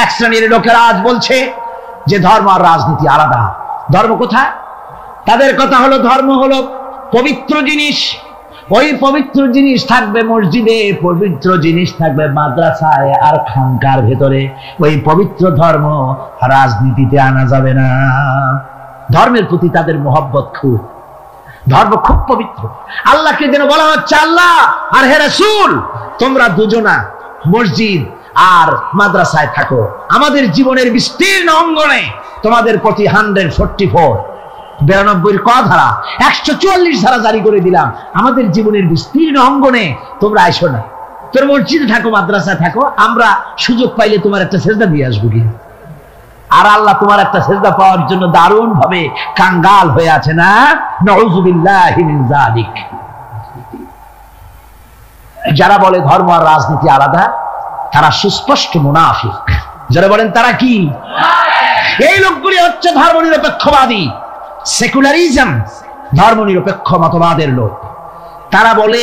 এক শ্রেণীর লোকেরা আজ বলছে যে ধর্ম আর রাজনীতি আলাদা। ধর্ম কোথায়? তাদের কথা হলো ধর্ম হলো পবিত্র জিনিস, ওই পবিত্র জিনিস থাকবে মসজিদে, পবিত্র জিনিস থাকবে মাদ্রাসায় আর খানকার ভেতরে। ওই পবিত্র ধর্ম রাজনীতিতে আনা যাবে না। ধর্মের প্রতি তাদের মহব্বত খুব, ধর্ম খুব পবিত্র। আল্লাহকে যেন বলা হচ্ছে, আল্লাহ আর হে রাসূল তোমরা দুজনা মসজিদ আর মাদ্রাসায় থাকো, আমাদের জীবনের বিস্তীর্ণ অঙ্গনে তোমাদের প্রতি 144 ক ধারা 144 ধারা জারি করে দিলাম। আমাদের জীবনের বিস্তীর্ণ অঙ্গনে তোমরা আইসো না, তোর মসজিদে থাকো মাদ্রাসায় থাকো, আমরা সুযোগ পাইলে তোমার একটা সেজদা দিয়ে আসবো কি। আর আল্লাহ তোমার একটা সেজদা পাওয়ার জন্য দারুণ ভাবে কাঙ্গাল হয়ে আছে না? নাউযুবিল্লাহি মিন যালিক। যারা বলে ধর্ম আর রাজনীতি আলাদা, তারা সুস্পষ্ট মুনাফিক। যারা বলেন তারা কি? এই লোকগুলি হচ্ছে ধর্ম নিরপেক্ষবাদী, সেকুলারিজম, ধর্ম নিরপেক্ষ মতবাদের লোক। তারা বলে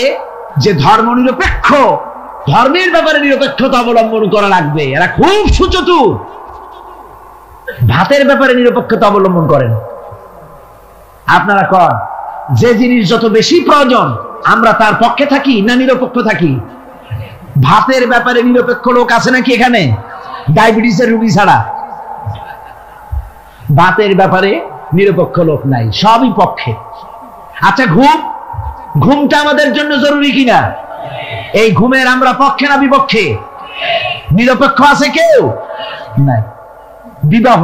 যে ধর্ম নিরপেক্ষ, ধর্মের ব্যাপারে নিরপেক্ষতা অবলম্বন করা লাগবে। এরা খুব সুচতুর। ভাতের ব্যাপারে নিরপেক্ষতা অবলম্বন করেন। আপনারা কন যে জিনিস যত বেশি প্রয়োজন আমরা তার পক্ষে থাকি না নিরপেক্ষ থাকি? ভাতের ব্যাপারে নিরপেক্ষ লোক আছে নাকি এখানে? ডায়াবেটিসের রোগী ছাড়া ভাতের ব্যাপারে নিরপেক্ষ লোক নাই, সবই পক্ষে। আচ্ছা ঘুমটা আমাদের জন্য জরুরি কিনা? এই ঘুমের আমরা পক্ষে না বিপক্ষে? নিরপেক্ষ আছে কেউ নাই। বিবাহ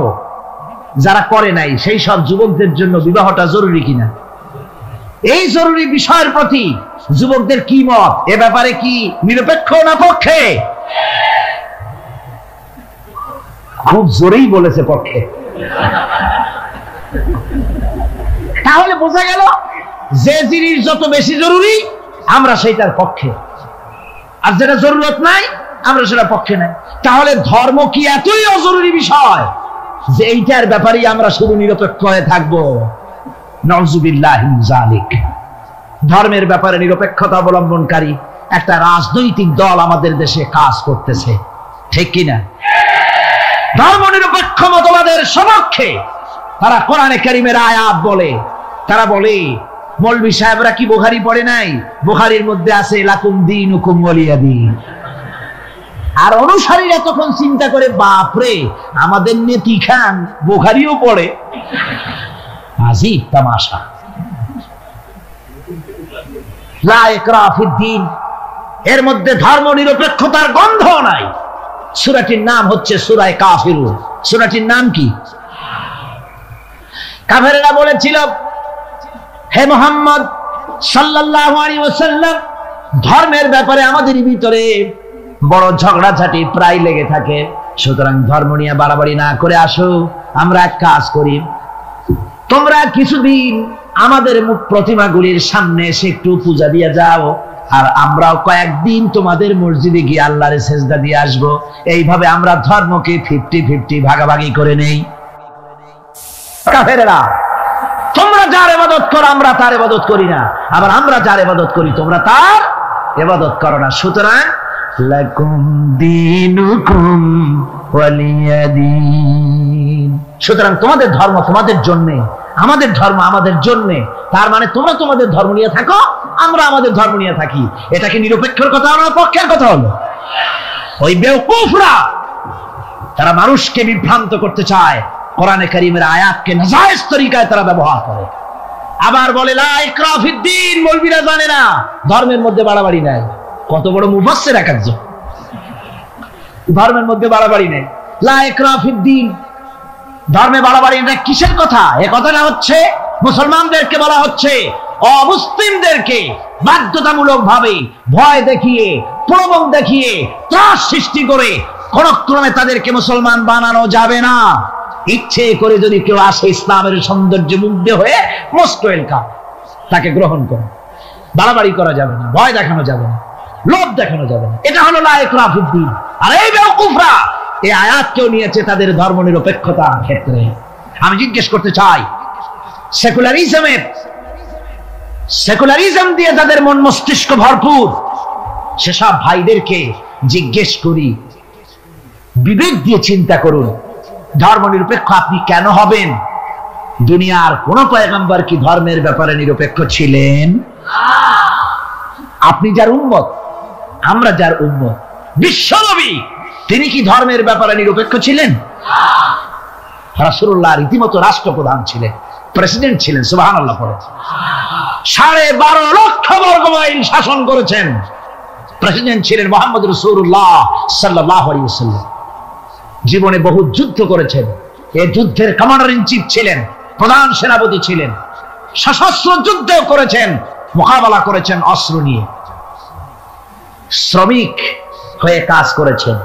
যারা করে নাই সেই সব যুবকদের জন্য বিবাহটা জরুরি কিনা? এই জরুরি বিষয়ের প্রতি যুবকদের কি মত? এ ব্যাপারে কি নিরপেক্ষ না পক্ষে? খুব জোরেই বলেছে পক্ষে। তাহলে বোঝা গেল যে জিনিস যত বেশি জরুরি আমরা সেইটার পক্ষে, আর যেটা জরুরত নাই আমরা সেটা পক্ষে নাই। তাহলে ধর্ম কি এতই অজরুরি বিষয় যে এইটার ব্যাপারেই আমরা শুধু নিরপেক্ষ হয়ে থাকবো? নাউযুবিল্লাহি মিন যালিক। ধর্মের ব্যাপারে নিরপেক্ষতা অবলম্বনকারী একটা রাজনৈতিক দল আমাদের দেশে কাজ করতেছে, ঠিক কিনা? ধর্ম নিরপেক্ষ মতবাদের সপক্ষে তারা কোরআনে কারীমের আয়াত বলে। তারা বলে মৌলভী সাহেবরা কি বুখারী পড়ে নাই? বুখারীর মধ্যে আছে লাকুম দীনুকুম ওয়ালিয়া দীন। আর অনুসারীরা তখন চিন্তা করে, বাপরে আমাদের নেতি খান বুখারীও পড়ে, আজিব তামাশা। লা ইকরাহা ফিদ্দীন, এর মধ্যে ধর্ম নিরপেক্ষতার গন্ধ নাই। সূরাটির নাম হচ্ছে সূরা কাফিরুন। সূরাটির নাম কি? কাফেররা বলেছিল, হে মুহাম্মদ সাল্লাল্লাহু আলাইহি ওয়াসাল্লাম, ধর্মের ব্যাপারে আমাদের ভিতরে বড় ঝগড়াঝাটি প্রায় লেগে থাকে, সুতরাং ধর্ম নিয়ে বাড়াবাড়ি না করে আসো, আমরা এক কাজ করি, তোমরা কিছুদিন আমাদের প্রতিমাগুলির সামনে এসে একটু পূজা দিয়ে যাও, আর আমরাও কয়েকদিন তোমাদের মসজিদে গিয়ে আল্লাহর সেজদা দিয়ে আসবো। এইভাবে আমরা ধর্মকে 50-50 ভাগাভাগি করে নেই। কাফেররা, তোমরা যার ইবাদত করো আমরা তার ইবাদত করি না, আবার আমরা যার ইবাদত করি তোমরা তার ইবাদত করো না। সুতরাং লাকুম দীনুকুম ওয়ালিয়া দীন, সুতরাং তোমাদের ধর্ম তোমাদের জন্য, আমাদের ধর্ম আমাদের জন্য। তার মানে তোমরা তোমাদের ধর্ম নিয়ে থাকো, আমরা আমাদের ধর্ম নিয়ে থাকি। এটা কি নিরপেক্ষের কথা না পক্ষের কথা হলো? ওই বেওকুফরা তারা মানুষকে বিভ্রান্ত করতে চায়, কোরআনে কারীমের আয়াতকে নাজায়েজ তরিকায় তারা ব্যবহার করে। আবার বলে লা ইকরাহা ফিদ্দীন, মৌলবীরা জানে না ধর্মের মধ্যে বাড়াবাড়ি নাই। কত বড় মুফাসসির একজন, ধর্মের মধ্যে বাড়াবাড়ি নেই। লা ইকরাহা ফিদ্দীন, ধর্মে বাড়াবাড়ি এটা কিসের কথা? এ কথাটা হচ্ছে মুসলমানদেরকে বলা হচ্ছে, অমুসলিমদেরকে বাধ্যতামূলক ভাবে ভয় দেখিয়ে, প্রলোভন দেখিয়ে, ত্রাস সৃষ্টি করে কোন ক্রমে তাদেরকে মুসলমান বানানো যাবে না। ইচ্ছে করে যদি কেউ আসে ইসলামের সৌন্দর্যে মুগ্ধ হয়ে, মোস্ট ওয়েলকাম, তাকে গ্রহণ করে। বাড়াবাড়ি করা যাবে না, ভয় দেখানো যাবে না, লোভ দেখানো যাবে না। এটা হলো লা ইকরাহা ফিদ্দীন। আর এই বেওকুফরা এই আয়াতকেও নিয়েছে তাদের ধর্ম নিরপেক্ষতার ক্ষেত্রে। আমি জিজ্ঞেস করতে চাই, সেকুলারিজম দিয়ে যাদের মন মস্তিষ্ক ভরপুর, সেসব ভাইদেরকে জিজ্ঞেস করি, বিবেক দিয়ে চিন্তা করুন, ধর্মনিরপেক্ষ আপনি কেন হবেন? দুনিয়ার কোন পয়গম্বর কি ধর্মের ব্যাপারে নিরপেক্ষ ছিলেন? আপনি যার উম্মত, আমরা যার উম্মত, বিশ্বনবী তিনি কি ধর্মের ব্যাপারে নিরপেক্ষ ছিলেন? রাসূলুল্লাহ রীতিমতো রাষ্ট্রপ্রধান ছিলেন, প্রেসিডেন্ট ছিলেন। সুবহানাল্লাহ পড়ে 12.5 লক্ষ বর্গ মাইল শাসন করেছেন। প্রেসিডেন্ট ছিলেন মুহাম্মদ রাসূলুল্লাহ সাল্লাল্লাহু আলাইহি ওয়াসাল্লাম। জীবনে বহু যুদ্ধ করেছেন। এই যুদ্ধের কমান্ডার ইন চিফ ছিলেন, প্রধান সেনাপতি ছিলেন। সশস্ত্র যুদ্ধ করেছেন, মোকাবেলা করেছেন অস্ত্র নিয়ে। শ্রমিক হয়ে কাজ করেছেন,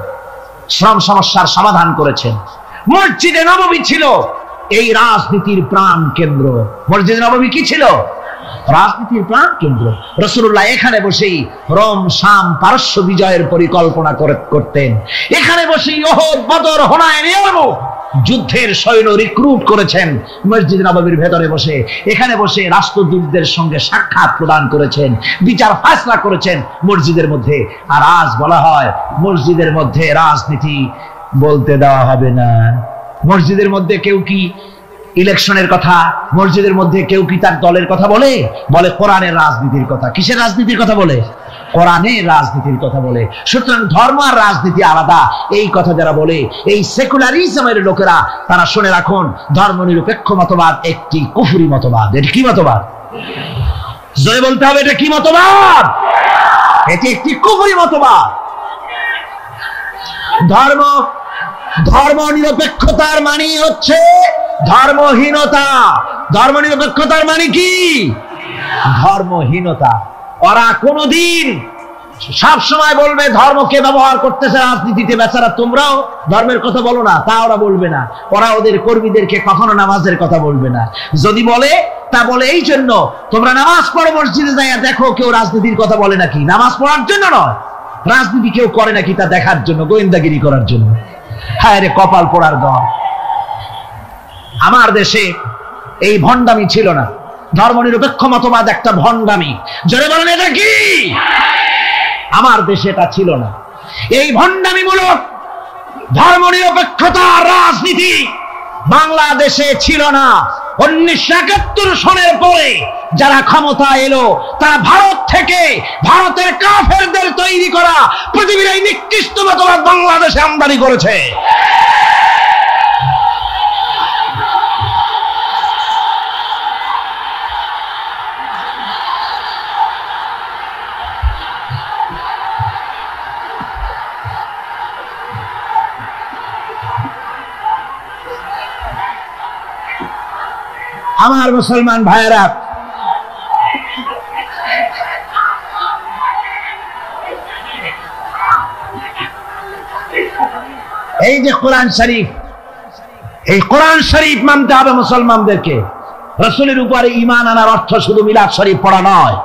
শ্রম সমস্যার সমাধান করেছেন। মসজিদে নববী ছিল এই রাজনীতির প্রাণ কেন্দ্র। মসজিদে নববী কি ছিল? রাজনীতির প্রাণ কেন্দ্র। রাসূলুল্লাহ এখানে বসেই রোম, শাম, পারস্য বিজয়ের পরিকল্পনা করতেন। এখানে বসেই উহুদ, বদর, হুনাইন, ইয়ারমুক যুদ্ধের সৈন্য রিক্রুট করেছেন মসজিদ নববীর ভেতরে বসে। এখানে বসে রাষ্ট্রদূতদের সঙ্গে সাক্ষাৎ প্রদান করেছেন, বিচার ফায়সালা করেছেন মসজিদের মধ্যে। আর আজ বলা হয় মসজিদের মধ্যে রাজনীতি বলতে দেওয়া হবে না। মসজিদের মধ্যে কেউ কি ইলেকশনের কথা, মসজিদের মধ্যে কেউ কি তার দলের কথা বলে? বলে কোরআনের রাজনীতির কথা। কিসের রাজনীতির কথা বলে? কোরআনের রাজনীতির কথা বলে। সুতরাং ধর্ম আর রাজনীতি আলাদা, এই কথা যারা বলে, এই সেকুলারিজমের লোকেরা, তারা শুনে রাখুন, ধর্মনিরপেক্ষ মতবাদ একটি কুফরি মতবাদ। এটা কি মতবাদ? জোরে বলতে হবে, এটা কি মতবাদ? এটি একটি কুফরি মতবাদ। ধর্ম নিরপেক্ষতার মানে হচ্ছে ধর্মহীনতা। ধর্মনিরপেক্ষতার মানে কি? ধর্মহীনতা। ওরা কোনদিন সব সময় বলবে ধর্মকে ব্যবহার করতেছে রাজনীতিতে। বেচারা তোমরাও ধর্মের কথা বলো না, তা ওরা বলবে না। ওরা ওদের কর্মীদেরকে কখনো নামাজের কথা বলবে না। যদি বলে, তা বলে এই জন্য, তোমরা নামাজ পড়ো মসজিদে যাইয়া দেখো কেউ রাজনীতির কথা বলে নাকি। নামাজ পড়ার জন্য নয়, রাজনীতি কেউ করে নাকি তা দেখার জন্য, গোয়েন্দাগিরি করার জন্য। হায় রে কপাল পোড়ার দল। আমার দেশে এই ভণ্ডামি ছিল না। ধর্মনিরপেক্ষ মতবাদ একটা ভণ্ডামি। জোরে বলেন, এটা কি? আমার দেশে এটা ছিল না। এই ভণ্ডামিমূলক ধর্মনিরপেক্ষতার রাজনীতি বাংলাদেশে ছিল না। 1971 সনের পরে যারা ক্ষমতা এলো, তারা ভারত থেকে, ভারতের কাফেরদের তৈরি করা পৃথিবীর এই নিকৃষ্ট মতবাদ বাংলাদেশে আমদানি করেছে। আমার মুসলমান ভাইয়েরা, এই যে কোরআন শরীফ, এই কোরআন শরীফ মানতে হবে মুসলমানদেরকে। রাসূলের উপরে ঈমান আনার অর্থ শুধু মিলাদ শরীফ পড়া নয়।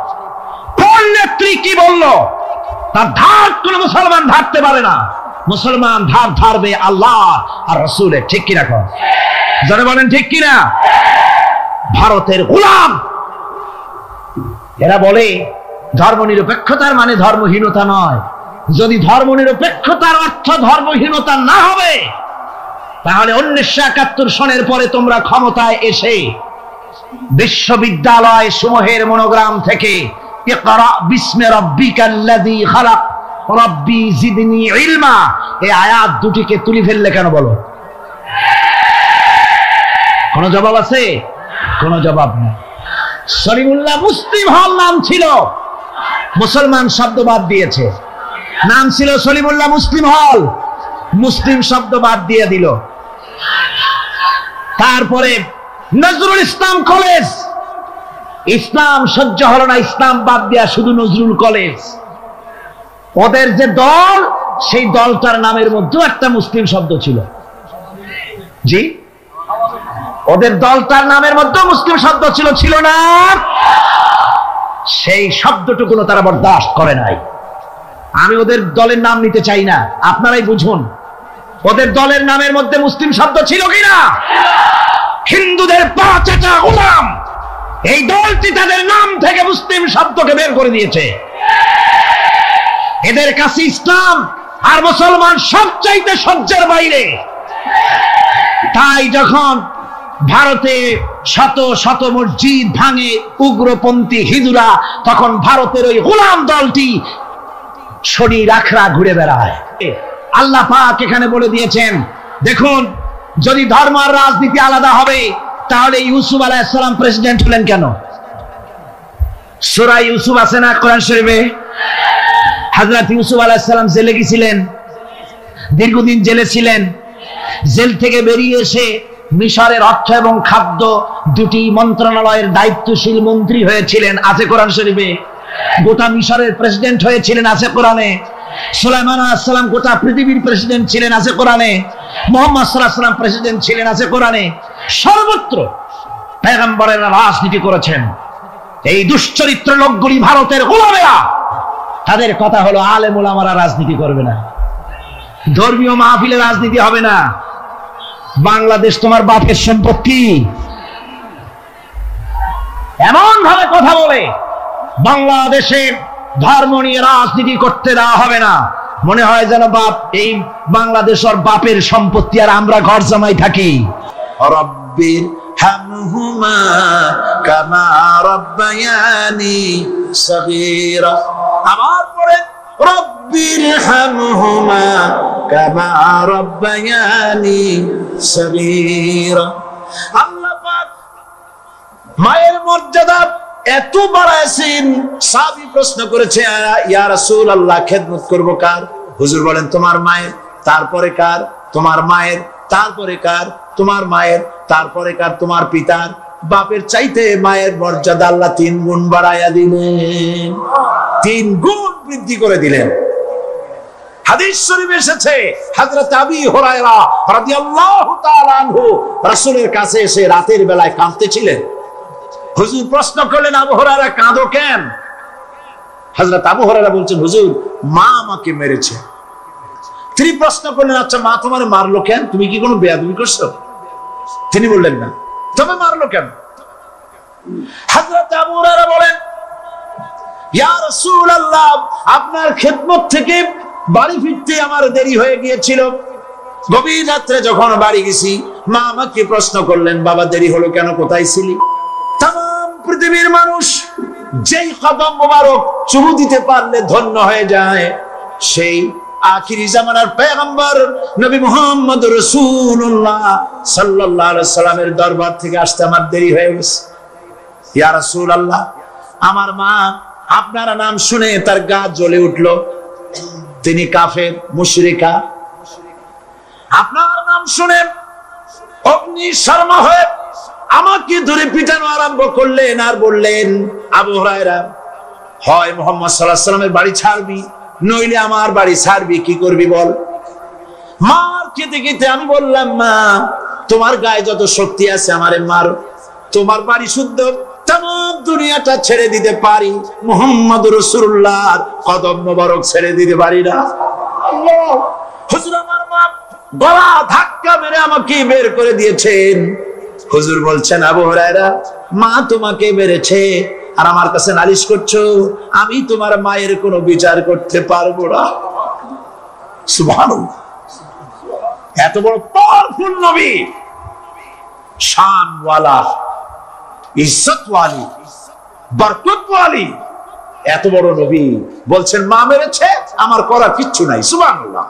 কোন নেত্রী কি বলল তার ধার কোন মুসলমান ধারতে পারে না। মুসলমান ধার ধারবে আল্লাহ আর রাসূলের। ঠিক কিনা? কর যারা বলেন ঠিক কিনা? ভারতের গোলাম এরা বলে ধর্মনিরপেক্ষতার মানে ধর্মহীনতা নয়। যদি ধর্মনিরপেক্ষতার অর্থ ধর্মহীনতা না হবে, তাহলে 1971 সনের পরে তোমরা ক্ষমতায় এসে বিশ্ববিদ্যালয় সমূহের মনোগ্রাম থেকে ইকরা বিসমি রাব্বিকাল্লাযী খালাক রাব্বি জিদনি ইলমা এই আয়াত দুটিকে তুলে ফেললে কেন বলো? কোন জবাব আছে? কোন জবাব নেই। সলিমুল্লাহ মুসলিম হল নাম ছিল, মুসলমান শব্দ বাদ দিয়েছে। নাম ছিল সলিমুল্লাহ মুসলিম হল, মুসলিম শব্দ বাদ দিয়ে দিল। তারপরে নজরুল ইসলাম কলেজ, ইসলাম সহ্য হলো না, ইসলাম বাদ দিয়া শুধু নজরুল কলেজ। ওদের যে দল, সেই দলটার নামের মধ্যেও একটা মুসলিম শব্দ ছিল। জি, ওদের দলটার নামের মধ্যে মুসলিম শব্দ ছিল, ছিল না? সেই শব্দটুকুনো তারা বরদাস্ত করে নাই। আমি ওদের দলের নাম নিতে চাই না, আপনারাই বুঝুন ওদের দলের নামের মধ্যে মুসলিম শব্দ ছিল কিনা। হিন্দুদের পাঁচটা গোলাম, এই দলটি তাদের নাম থেকে মুসলিম শব্দকে বের করে দিয়েছে। এদের কাছে ইসলাম আর মুসলমান সবচাইতে সহ্যের বাইরে। তাই যখন ভারতে শত শত মসজিদ ভাঙে উগ্রপন্থী হিন্দুরা, তখন ভারতের ওই গোলাম দলটি শরীর আখড়া ঘুরে বেড়ায়। আল্লাহ পাক এখানে বলে দিয়েছেন, দেখুন যদি ধর্ম আর রাজনীতি আলাদা হবে তাহলে ইউসুফ আলাইহিস সালাম প্রেসিডেন্ট হলেন কেন? সূরা ইউসুফ আছে না কোরআন শরীফে? হযরত ইউসুফ আলাইহিস সালাম জেলে গিয়েছিলেন, দীর্ঘদিন জেলে ছিলেন। জেল থেকে বেরিয়ে এসে মিশরের অর্থ এবং খাদ্য দুটি মন্ত্রণালয়ের দায়িত্বশীল মন্ত্রী হয়েছিলেন, আছে কোরআন শরীফে। গোটা মিশরের প্রেসিডেন্ট হয়েছিলেন, আছে কোরআনে। সুলাইমান আলাইহিস সালাম গোটা পৃথিবীর প্রেসিডেন্ট ছিলেন, আছে কোরআনে। মুহাম্মদ সাল্লাল্লাহু আলাইহি ওয়াসাল্লাম প্রেসিডেন্ট ছিলেন, আছে কোরআনে। সর্বত্র পয়গম্বরেরা রাজনীতি করেছেন। এই দুশ্চরিত্র লোকগুলি ভারতের গোলামেরা, তাদের কথা হলো আলেম ওলামারা রাজনীতি করবে না, ধর্মীয় মাহফিলে রাজনীতি হবে না। বাংলাদেশ তোমার বাপের সম্পত্তি, এমন ভাবে কথা বলে বাংলাদেশে ধর্ম নিয়ে রাজনীতি করতে দেওয়া হবে না। মনে হয় যেন বাপ এই বাংলাদেশের বাপের সম্পত্তি আর আমরা ঘর জামাই থাকি। রব্বির হামহুমা কামা রাব্বায়ানি সগীরা। আমার পরে রব্বির হামহুমা কামা রাব্বায়ানি সগীরা। আল্লাহ পাক মায়ের মর্যাদা এত বাড়াইছেন। সাহাবী প্রশ্ন করেছে, ইয়া রাসূলুল্লাহ খেদমত করব কার? হুজুর বলেন তোমার মায়ের, তারপরে কার? তোমার মায়ের, তারপরে কার? তোমার মায়ের, তারপরে কার? তোমার পিতার। বাপের চাইতে মায়ের মর্যাদা আল্লাহ 3 গুণ বাড়াইয়া দিলেন, 3 গুণ বৃদ্ধি করে দিলেন। হাদিস শরীফে এসেছে হযরত আবী হুরায়রা রাদিয়াল্লাহু তাআলা আনহু রাসূলের কাছে এসে রাতের বেলায় কাঁদতেছিলেন। হুজুর প্রশ্ন করলেন, আবু হুরায়রা কাঁদো কেন? হযরত আবু হুরায়রা বলছেন, হুজুর মা আমাকে মেরেছে। তিনি প্রশ্ন করলেন, আচ্ছা মা তোমারে মারলো কেন? তুমি কি কোনো বেয়াদবি করছো? তিনি বললেন না। তবে মারলো কেন? হযরত আবু হুরায়রা বলেন, ইয়া রাসূলুল্লাহ আপনার খেদমত থেকে বাড়ি ফিরতে আমার দেরি হয়ে গিয়েছিল। গভীর রাত্রে যখন বাড়ি গেছি, মা আমাকে প্রশ্ন করলেন, বাবা দেরি হলো কেন, কোথায় ছিলি? তাম পৃথিবীর মানুষ যেই কদম মোবারক চুমু দিতে পারলে ধন্য হয়ে যায়, সেই আখিরি জামানার পয়গম্বর নবী মুহাম্মদ রাসূলুল্লাহ সাল্লাল্লাহু আলাইহি সাল্লামের দরবার থেকে আসতে আমার দেরি হয়ে গেছে। ইয়া রাসূলুল্লাহ আমার মা আপনার নাম শুনে তার গা জ্বলে উঠলো। তিনি কাফের মুশরিকা। আপনার নাম শুনে অগ্নি শর্মা হয়ে আমাকে ধরে পিটানো আরম্ভ করলেন আর বললেন, আবু হুরায়রা হয় মুহাম্মদ সাল্লাল্লাহু আলাইহি সাল্লামের বাড়ি ছাড়বি, নইলে আমার বাড়ি ছাড়বি, কি করবি বল? মার খেতে খেতে আমি বললাম, মা তোমার গায়ে যত শক্তি আছে আমারে মারো, তোমার বাড়ি শুদ্ধ, তামাম দুনিয়াটা ছেড়ে দিতে পারি, মুহাম্মদ রাসূলুল্লাহর কদম মোবারক ছেড়ে দিতে পারি না। আল্লাহ! হুজুর আমার মা গলা ধাক্কা মেরে আমাকে বের করে দিয়েছেন। হুজুর বলছেন, আবু হুরায়রা মা তোমাকে মেরেছে আর আমার কাছে নালিশ করছো, আমি তোমার মায়ের কোনো বিচার করতে পারবো না। সুবহানাল্লাহ! এত বড় পাওয়ারফুল নবী, শানওয়ালা, ইজ্জতওয়ালি, বরকতওয়ালি, এত বড় নবী বলছেন মা মেরেছে, আমার করার কিচ্ছু নাই। সুবহানাল্লাহ!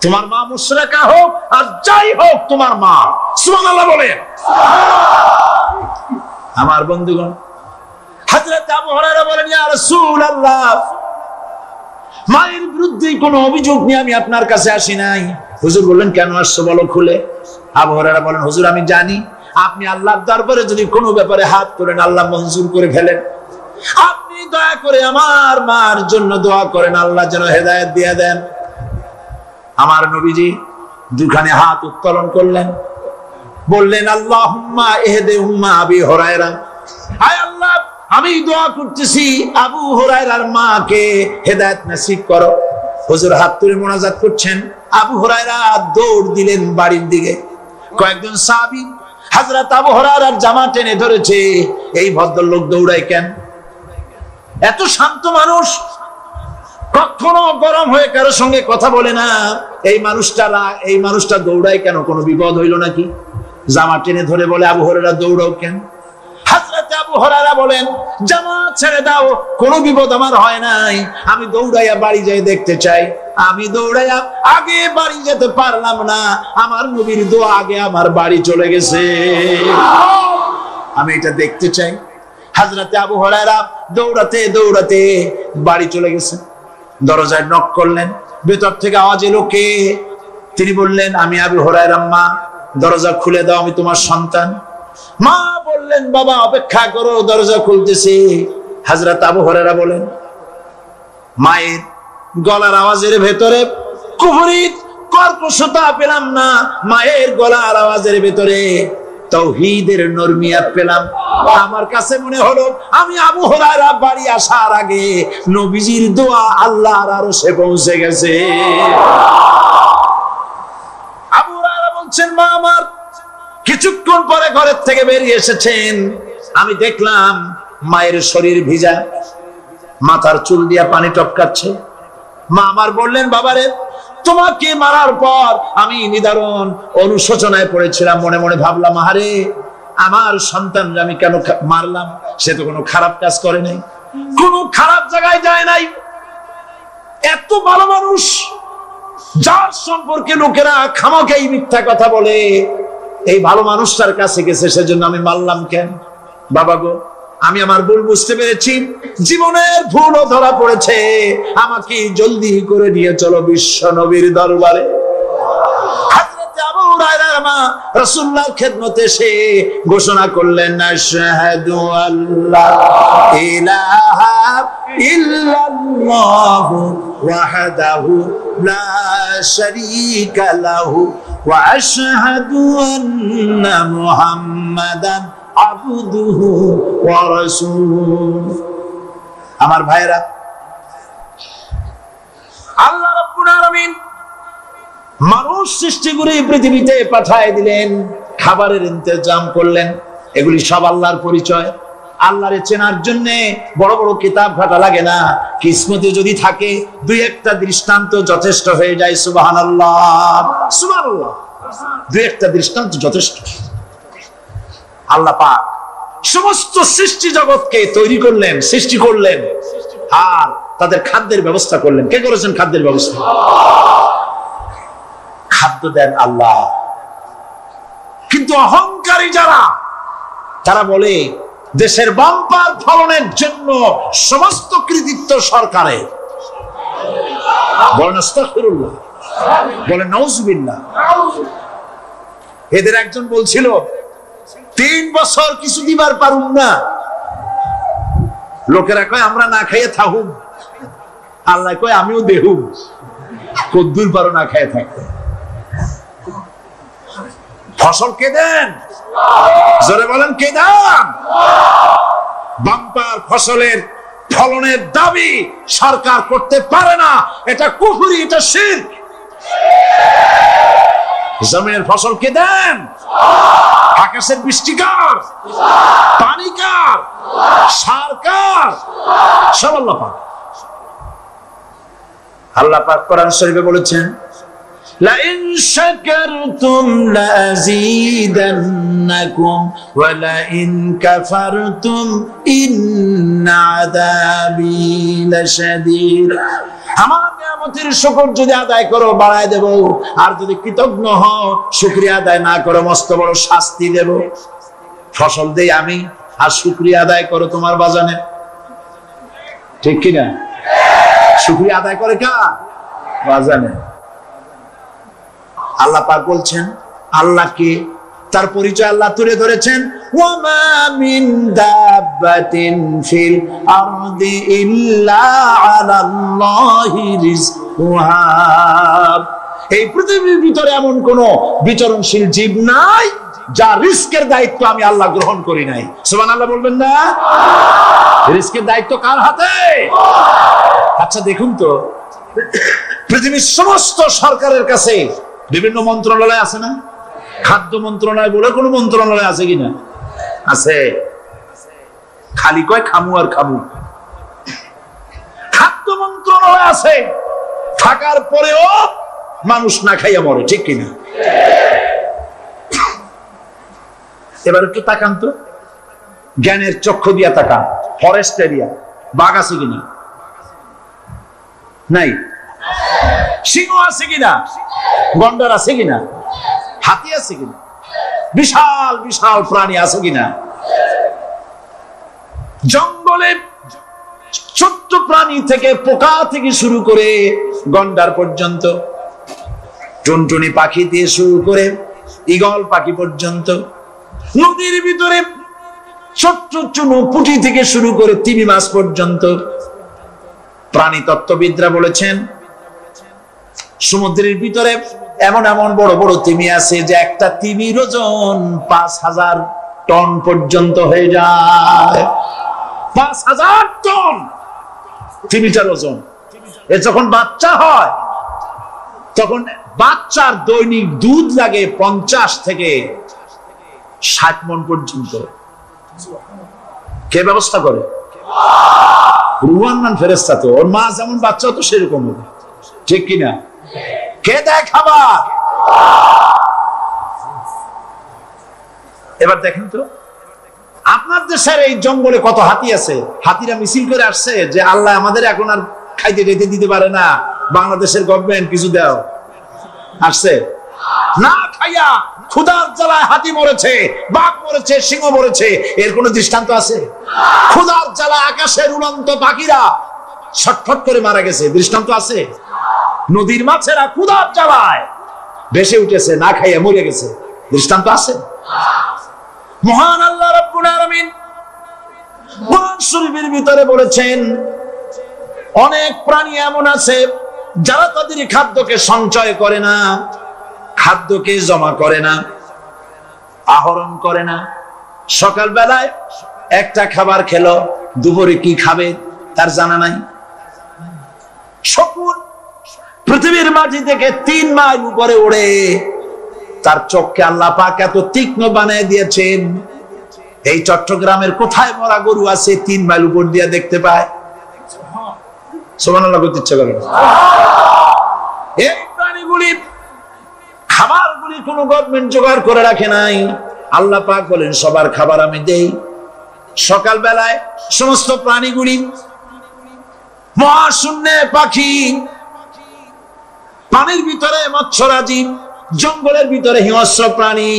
তোমার মা মুশরিকা হোক আর যাই হোক, তোমার মা। সুবহানাল্লাহ বলেন। আমার বন্ধুগণ, হযরত আবু হুরায়রা বলেন, ইয়া রাসূলুল্লাহ মায়ের বিরুদ্ধে কোনো অভিযোগ নিয়ে আমি আপনার কাছে আসি নাই। হুজুর বললেন, কেন আসছো বলো খুলে। আবু হুরায়রা বলেন, হুজুর আমি জানি আপনি আল্লাহর দরবারে যদি কোনো ব্যাপারে হাত তোলেন আল্লাহ মঞ্জুর করে ফেলেন। আপনি দয়া করে আমার মার জন্য দোয়া করেন, আল্লাহ যেন হেদায়েত দিয়ে দেন। আমার নবীজি দুখানে হাত উত্তোলন করলেন, বললেন, আল্লাহুম্মা ইহদি উম্মা আবি হুরায়রা, আয় আল্লাহ আমি দোয়া করতেছি আবু হুরায়রার মাকে হেদায়েত নসিব করো। হুজুর হাত তুলে মোনাজাত করছেন। আবু হুরায়রা দৌড় দিলেন বাড়ির দিকে। কয়েকজন সাহাবী হযরত আবু হুরায়রার জামা টেনে ধরেছে, এই ভদ্রলোক দৌড়ায় কেন? এত শান্ত মানুষ। কখনো গরম হয়ে কারোর সঙ্গে কথা বলে না। এই মানুষটা দৌড়ায় কেন? কোনো বিপদ হইল নাকি? জামা টেনে ধরে বলে, আবু হুরায়রা দৌড়াও কেন? হযরত আবু হুরায়রা বলেন, জামা ছেড়ে দাও, কোনো বিপদ আমার হয় নাই, আমি দৌড়াইয়া বাড়ি যাই দেখতে চাই। আমি দৌড়াইয়া আগে বাড়ি যেতে পারলাম না, আমার নবীর দোয়া আগে আমার বাড়ি চলে গেছে, আমি এটা দেখতে চাই। হযরত আবু হুরায়রা দৌড়াতে দৌড়াতে বাড়ি চলে গেছে। দরজায় নক করলেন, ভেতর থেকে আওয়াজ এলো, কে? তিনি বললেন, আমি আবু হুরায়রা। মা, দরজা খুলে দাও, আমি তোমার সন্তান। মা বললেন, বাবা অপেক্ষা করো, দরজা খুলতেছি। হযরত আবু হুরায়রা বলেন, মায়ের গলার আওয়াজের ভেতরে কুফরি কর্কশতা পেলাম না, মায়ের গলার আওয়াজের ভেতরে তাওহীদের নরমিয়াত পেলাম। আমার কাছে মনে হলো আমি আবু হুরায়রা বাড়ি আসার আগে নবীজির দোয়া আল্লাহর আরশে পৌঁছে গেছে। আবু হুরায়রা বলছেন, মা আমার কিছুক্ষণ পরে ঘরের থেকে বেরিয়ে এসেছেন, আমি দেখলাম মায়ের শরীর ভিজা, মাথার চুল দিয়া পানি টপকাচ্ছে। মা আমার বললেন, বাবারে তোমাকে মারার পর আমি নিদারুণ অনুশোচনায় পড়েছিলাম, মনে মনে ভাবলাম, আহারে আমার সন্তান আমি কেন মারলাম? সে তো কোনো খারাপ কাজ করে নাই, কোনো খারাপ জায়গায় যায় নাই, এত ভালো মানুষ যার সম্পর্কে লোকেরা খামাখাই মিথ্যা কথা বলে, এই ভালো মানুষটার কাছে গেছে, সেজন্য আমি মারলাম কেন? বাবা গো, আমি আমার ভুল বুঝতে পেরেছি, জীবনের ভুলও ধরা পড়েছে, আমাকে জলদি করে নিয়ে চলো বিশ্ব নবীর দরবারে। হযরত আবু হুরায়রা মা রাসূলুল্লাহর খেদমতে এসে ঘোষণা করলেন, আশহাদু আল্লা ইলাহা ইল্লাল্লাহু ওয়াহদাহু লা শারীকা লাহু ওয়া আশহাদু আন্না মুহাম্মাদান আবদুহু ওয়া রাসূলুহু। আমার ভাইরা, আল্লাহ রাব্বুল আলামিন মানুষ সৃষ্টি করে পৃথিবীতে পাঠিয়ে দিলেন, খাবারের ইন্তজাম করলেন, এগুলি সব আল্লাহর পরিচয়। আল্লাহরে চেনার জন্য বড় বড় কিতাব ঘাটা লাগে না, কিসমতে যদি থাকে দুই একটা দৃষ্টান্ত যথেষ্ট হয়ে যায়। সুবহানাল্লাহ, সুবহানাল্লাহ, দুই একটা দৃষ্টান্ত যথেষ্ট। আল্লাহ পাক সমস্ত সৃষ্টি জগৎকে তৈরি করলেন, সৃষ্টি করলেন, আর তাদের খাদ্যের ব্যবস্থা করলেন। কে করেছেন খাদ্যের ব্যবস্থা? খাদ্য দেন আল্লাহ। কিন্তু অহংকারী যারা, তারা বলে দেশের বাম্পার ফলনের জন্য সমস্ত কৃতিত্ব সরকারের। বলেন আস্তাগফিরুল্লাহ, বলেন নাউজুবিল্লাহ। এদের একজন বলছিল, 3 বছর কিছু দিবার পারুম না, লোকেরা কয় আমরা না খাইয়ে থাকুম, আল্লাহ কয় আমিও দেহুম, কদ্দুর পারো না খাইয়ে থাকতে। ফসল কে দেন? জোরে বলেন, কে দেন? বাম্পার ফসলের ফলনের দাবি সরকার করতে পারে না, এটা কুফরি, এটা শিরক। জমিনের ফসল কে দেন? আকাশের বৃষ্টি কার? পানি কার? সার কার? সব আল্লাহ পাক। আল্লাহ পাক কোরআন শরীফে বলেছেন, লা ইন শাকারতুম লাযীদান্নাকুম ওয়া লা ইন কাফারতুম ইন্না আযাবী লাশাদীদ। আমার নিয়ামতের শুকর যদি আদায় করো বাড়ায় দেব, আর যদি কৃতজ্ঞ হও শুকরিয়া আদায় না করো মস্ত বড় শাস্তি দেব। ফসল দেই আমি, আর শুকরিয়া আদায় করো তোমার বাজানে, ঠিক কিনা? শুকরিয়া আদায় করে কার? বাজানে। আল্লাহ পাক বলছেন, আল্লাহকে, তার পরিচয় আল্লাহ তুলে ধরেছেন, ওয়ামা মিন দাব্বাতিন ফিল আরদি ইল্লা আলাল্লাহি রিজকুহা। এই পৃথিবীর ভিতরে এমন কোন বিচরণশীল জীব নাই যা রিস্কের দায়িত্ব আমি আল্লাহ গ্রহণ করি নাই। সুবহানাল্লাহ বলবেন না? রিস্কের দায়িত্ব কার হাতে? আচ্ছা দেখুন তো, পৃথিবীর সমস্ত সরকারের কাছে বিভিন্ন মন্ত্রণালয় আছে না? খাদ্য মন্ত্রণালয় বলে কোন মন্ত্রণালয় আছে কিনা? আছে। খালি কয় খামু আর খামু। খাদ্য খাদ্য মন্ত্রণালয় আছে, থাকার পরেও মানুষ না খাইয়া মরে, ঠিক কিনা? এবার একটু তাকান তো, জ্ঞানের চক্ষু দিয়া তাকান, ফরেস্ট এরিয়া, বাঘ আছে কিনা? নাই। সিংহ আছে কিনা? গন্ডার আছে কিনা? হাতি আছে কিনা? বিশাল বিশাল প্রাণী আছে কিনা? জঙ্গলে ছোট্ট প্রাণী থেকে, পোকা থেকে শুরু করে গন্ডার পর্যন্ত, টুনটুনি পাখি দিয়ে শুরু করে ঈগল পাখি পর্যন্ত, নদীর ভিতরে ছোট্ট চুনো পুঁটি থেকে শুরু করে তিমি মাছ পর্যন্ত। প্রাণী তত্ত্ববিদরা বলেছেন সমুদ্রের ভিতরে এমন এমন বড় বড় তিমি আছে যে একটা তিমির ওজন 5000 টন পর্যন্ত হয়ে যায়। 5000 টন তিমিটার ওজন। এর যখন বাচ্চা হয় তখন বাচ্চার দৈনিক দুধ লাগে 50 থেকে 60 মণ পর্যন্ত। কে ব্যবস্থা করে? রুহান মান ফেরেশতা। তো ওর মা যেমন বাচ্চা তো সেরকম হবে, ঠিক কিনা? কে দেয় খাবার? এবার দেখেন তো, আপনার দেশের এই জঙ্গলে কত হাতি আছে। হাতিরা মিছিল করে আসছে যে আল্লাহ আমাদের এখন আর খাইতে যেতে দিতে পারে না, বাংলাদেশের গভর্নমেন্ট কিছু দাও। আসছে না, খাইয়া ক্ষুধার জ্বালায় হাতি মরেছে, বাঘ মরেছে, সিংহ মরেছে। এর কোন দৃষ্টান্ত আছে? ক্ষুধার জ্বালায় আকাশের উড়ন্ত পাখিরা ছটফট করে মারা গেছে, দৃষ্টান্ত আছে? নদীর মাছেরা ক্ষুধার জ্বালায় ভেসে উঠেছে, না খাইয়া মরে গেছে, দৃষ্টান্ত আছে? মহান আল্লাহ রাব্বুল আলামিন কোরআন শরীফের ভিতরে বলেছেন অনেক প্রাণী এমন আছে যারা তাদের খাদ্যকে সঞ্চয় করে না, খাদ্যকে জমা করে না, আহরণ করে না। সকাল বেলায় একটা খাবার খেলো, দুপুরে কি খাবে তার জানা নাই। শকুন পৃথিবীর মাটি থেকে 3 মাইল উপরে ওড়ে, তার চোখকে আল্লাহ পাক এত তীক্ষ্ণ বানিয়ে দিয়েছেন, এই চট্টগ্রামের কোথায় মরা গরু আছে 3 মাইল উপর দিয়ে দেখতে পায়। সুবহানাল্লাহ বলতে ইচ্ছা করে। এই প্রাণীগুলি খাবারগুলি কোনো গভর্নমেন্ট জোগাড় করে রাখে নাই। আল্লাহ পাক বলেন সবার খাবার আমি দেই। সকাল বেলায় সমস্ত প্রাণীগুলি, মহাশূন্যে পাখি, পানির ভিতরে মৎস্যরাজি, জঙ্গলের ভিতরে হিংস্র প্রাণী,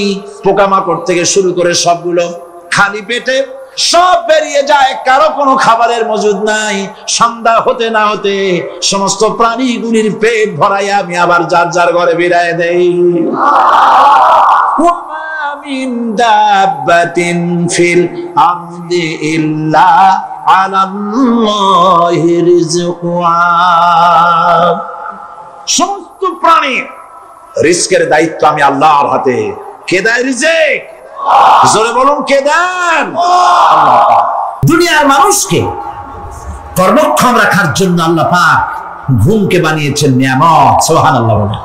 পোকামাকড় থেকে শুরু করে সবগুলো খালি পেটে সব বেরিয়ে যায়, কারো কোনো খাবারের মজুদ নাই। সন্ধ্যা হতে না হতে সমস্ত প্রাণীগুলির পেট ভরাইয়া আমি আবার যার যার ঘরে বিরায় দেই। ওয়া মিন দাব্বাতিন ফিল আরদি ইল্লা আলাল্লাহি রিজকুহা। সমস্ত প্রাণী রিজকের দায়িত্ব আমি আল্লাহর হাতে। কে দেয় রিজক? জোরে বলুন, কে দেন? আল্লাহ পাক। দুনিয়ার মানুষকে কর্মক্ষম রাখার জন্য আল্লাহ পাক ঘুমকে বানিয়েছেন নিয়ামত। সুবহানাল্লাহ বলেন।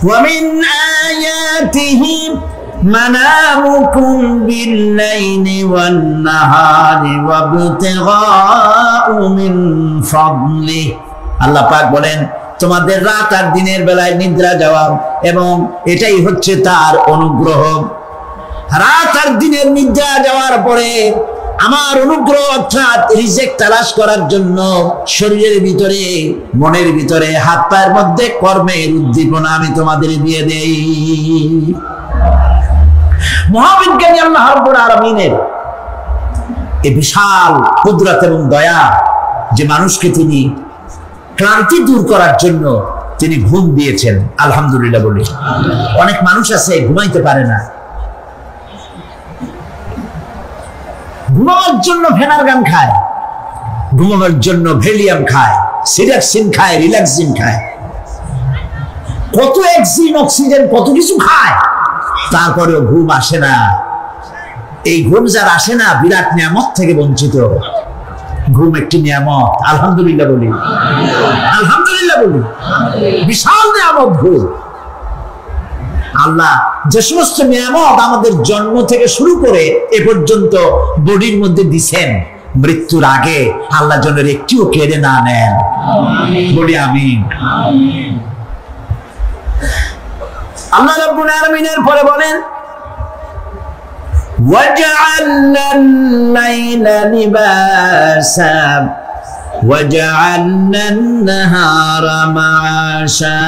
ওয়া মিন আয়াতিহি মানামুকুম বিল-লাইলি ওয়ান-নাহারি ওয়াবতিগাউ মিন ফাদলি। আল্লাহ পাক বলেন তোমাদের রাত আর দিনের বেলায় নিদ্রা যাওয়া, এবং এটাই হচ্ছে তার অনুগ্রহ। রাত আর দিনের নিদ্রা যাওয়ার পরে আমার অনুগ্রহ অর্থাৎ রিজিক তালাশ করার জন্য শরীরের ভিতরে, মনের ভিতরে, হাত পায়ের মধ্যে কর্মের উদ্দীপনা আমি তোমাদের দিয়ে দেই। মহাবিজ্ঞানী আল্লাহ রাব্বুল আলামিনের এই বিশাল কুদরত এবং দয়া যে মানুষকে তিনি ক্লান্তি দূর করার জন্য তিনি ঘুম দিয়েছেন, আলহামদুলিল্লাহ বলি। অনেক মানুষ আছে ঘুমাইতে পারে না, ঘুমাবার জন্য ফেনার গান খায়, ঘুমাবার জন্য ভেলিয়াম খায়, সিরাক্সিন খায়, রিল্যাক্সিন খায়, কত অক্সিজেন অক্সিজেন কত কিছু খায়, তারপরেও ঘুম আসে না। এই ঘুম যার আসে না বিরাট নিয়ামত থেকে বঞ্চিত। ঘুম একটি নিয়ামত, আলহামদুলিল্লাহ বলি, আলহামদুলিল্লাহ বলি। বিশাল নিয়ামত ঘুম। আল্লাহ যে সমস্ত নিয়ামত আমাদের জন্ম থেকে শুরু করে এ পর্যন্ত বডির মধ্যে দিছেন, মৃত্যুর আগে আল্লাহ যেন একটিও কেড়ে না নেন, বলি আমিন। আল্লাহ রাব্বুল আলামিনের পরে বলেন وَجَعَلْنَا اللَّيْلَ لِبَاسًا وَجَعَلْنَا النَّهَارَ مَعَاشًا।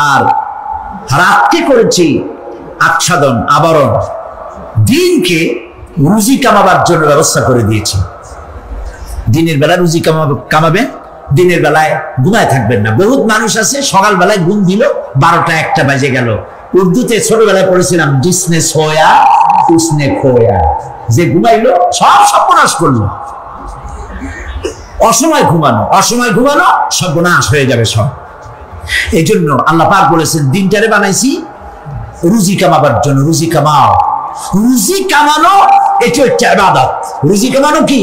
আর রাতকে করেছি আচ্ছাদন, আবরণ, দিনকে রুজি কামাবার জন্য ব্যবস্থা করে দিয়েছি। দিনের বেলা রুজি কামাবে, দিনের বেলায় ঘুমায় থাকবেন না। বহুত মানুষ আছে সকালবেলায় ঘুম দিল 12টা 1টা বাজে গেল। উর্দুতে ছোটবেলায় পড়েছিলাম জিসনে সোয়া উসনে খোয়া, যে ঘুমাইলো সব সর্বনাশ করলো। অসময় ঘুমানো, অসময় ঘুমানো সর্বনাশ হয়ে যাবে সব। এই জন্য আল্লাহ পাক বলেছেন দিনটারে বানাইছি রুজি কামাবার জন্য। রুজি কামাও, রুজি কামানো এটা হচ্ছে ইবাদত। রুজি কামানো কি?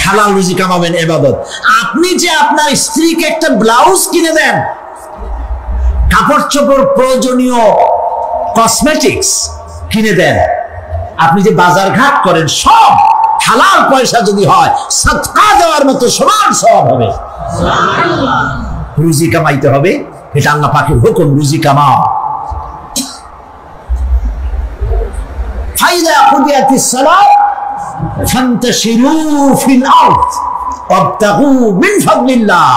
হালাল রুজি কামাবেন, ইবাদত। আপনি যে আপনার স্ত্রীকে একটা ব্লাউজ কিনে দেন, কাপড় চোপড়, প্রয়োজনীয় কসমেটিক্স কিনে দেন, আপনি যে বাজার ঘাট করেন, সব হালাল পয়সা যদি হয় সাদকা দেওয়ার মতো সমান সওয়াব হবে। রুজি কামাইতে হবে, এটা আল্লাহ পাকের হুকুম, রুজি কামাও। ফাইদা কুদিয়াতিস সালাত ফান্তাশিরু ফিল আরদ ওয়াবতাগু মিন ফাদলিল্লাহ।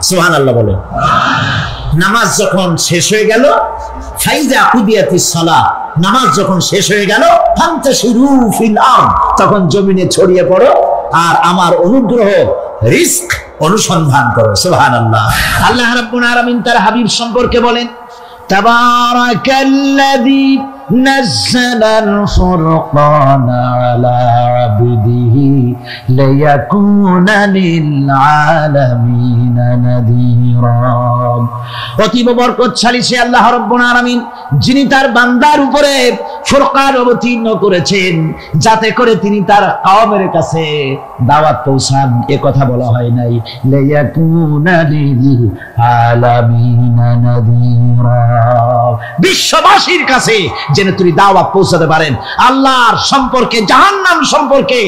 সুবহানাল্লাহ বলেন। নামাজ যখন শেষ হয়ে গেল, ফাইদা কুদিয়াতিস সালাত, নামাজ যখন শেষ হয়ে গেল, ফান্তাশিরু ফিল আরদ, তখন জমিনে ছড়িয়ে পড়ো আর আমার অনুগ্রহ, রিস্ক অনুসন্ধান করো। সুবহানাল্লাহ। আল্লাহ রাব্বুল আলামিন তার হাবিব সম্পর্কে বলেন তাবারাকাল্লাযী নাযালাল ফুরকানা আলা আবদিহি লিয়াকুনা লিল আলামিনা নাযীরা। অতীব বরকতশালী সে আল্লাহ রাব্বুল আলামিন, যিনি তার বান্দার উপরে ফুরকান অবতীর্ণ করেছেন যাতে করে তিনি তার কওমের কাছে দাওয়াত পৌঁছান। এ কথা বলা হয় নাই লিয়াকুনা লিল আলামিনা নাযীরা, বিশ্ববাসীর কাছে যেন তিনি দাওয়াত পৌঁছাতে পারেন, আল্লাহর সম্পর্কে, জাহান্নাম সম্পর্কে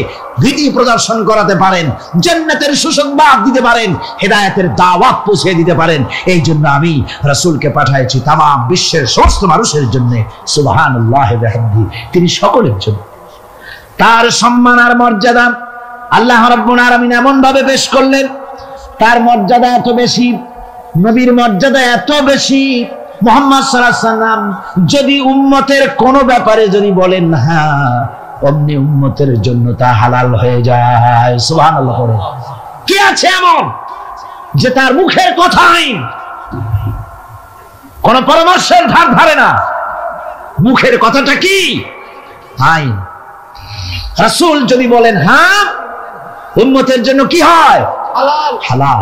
ভীতি প্রদর্শন করাতে পারেন, জান্নাতের সুসংবাদ দিতে পারেন, হেদায়েতের দাওয়াত পৌঁছে দিতে পারেন। এই জন্য আমি রাসূলকে পাঠাইছি তাম বিশ্বের সমস্ত মানুষের জন্য। সুবহানাল্লাহ ওয়া বিহামদিহি, তিনি সকলের জন্য। তার সম্মান আর মর্যাদা আল্লাহ রাব্বুল আলামিন এমন ভাবে পেশ করলেন, তার মর্যাদা এত বেশি, নবীর মর্যাদা এত বেশি, মুহাম্মদ সাল্লাল্লাহু আলাইহি ওয়াসাল্লাম যদি উম্মতের কোন ব্যাপারে যদি বলেন হ্যাঁ, অমনি উম্মতের জন্য তা হালাল হয়ে যায়। সুবহানাল্লাহ। কি আছে এমন যে তার মুখের কথাই কোন পরামর্শের ধার ধারে না? মুখের কথাটা কি? আইন। রাসূল যদি বলেন হ্যাঁ, উম্মতের জন্য কি হয়? হালাল। হালাল।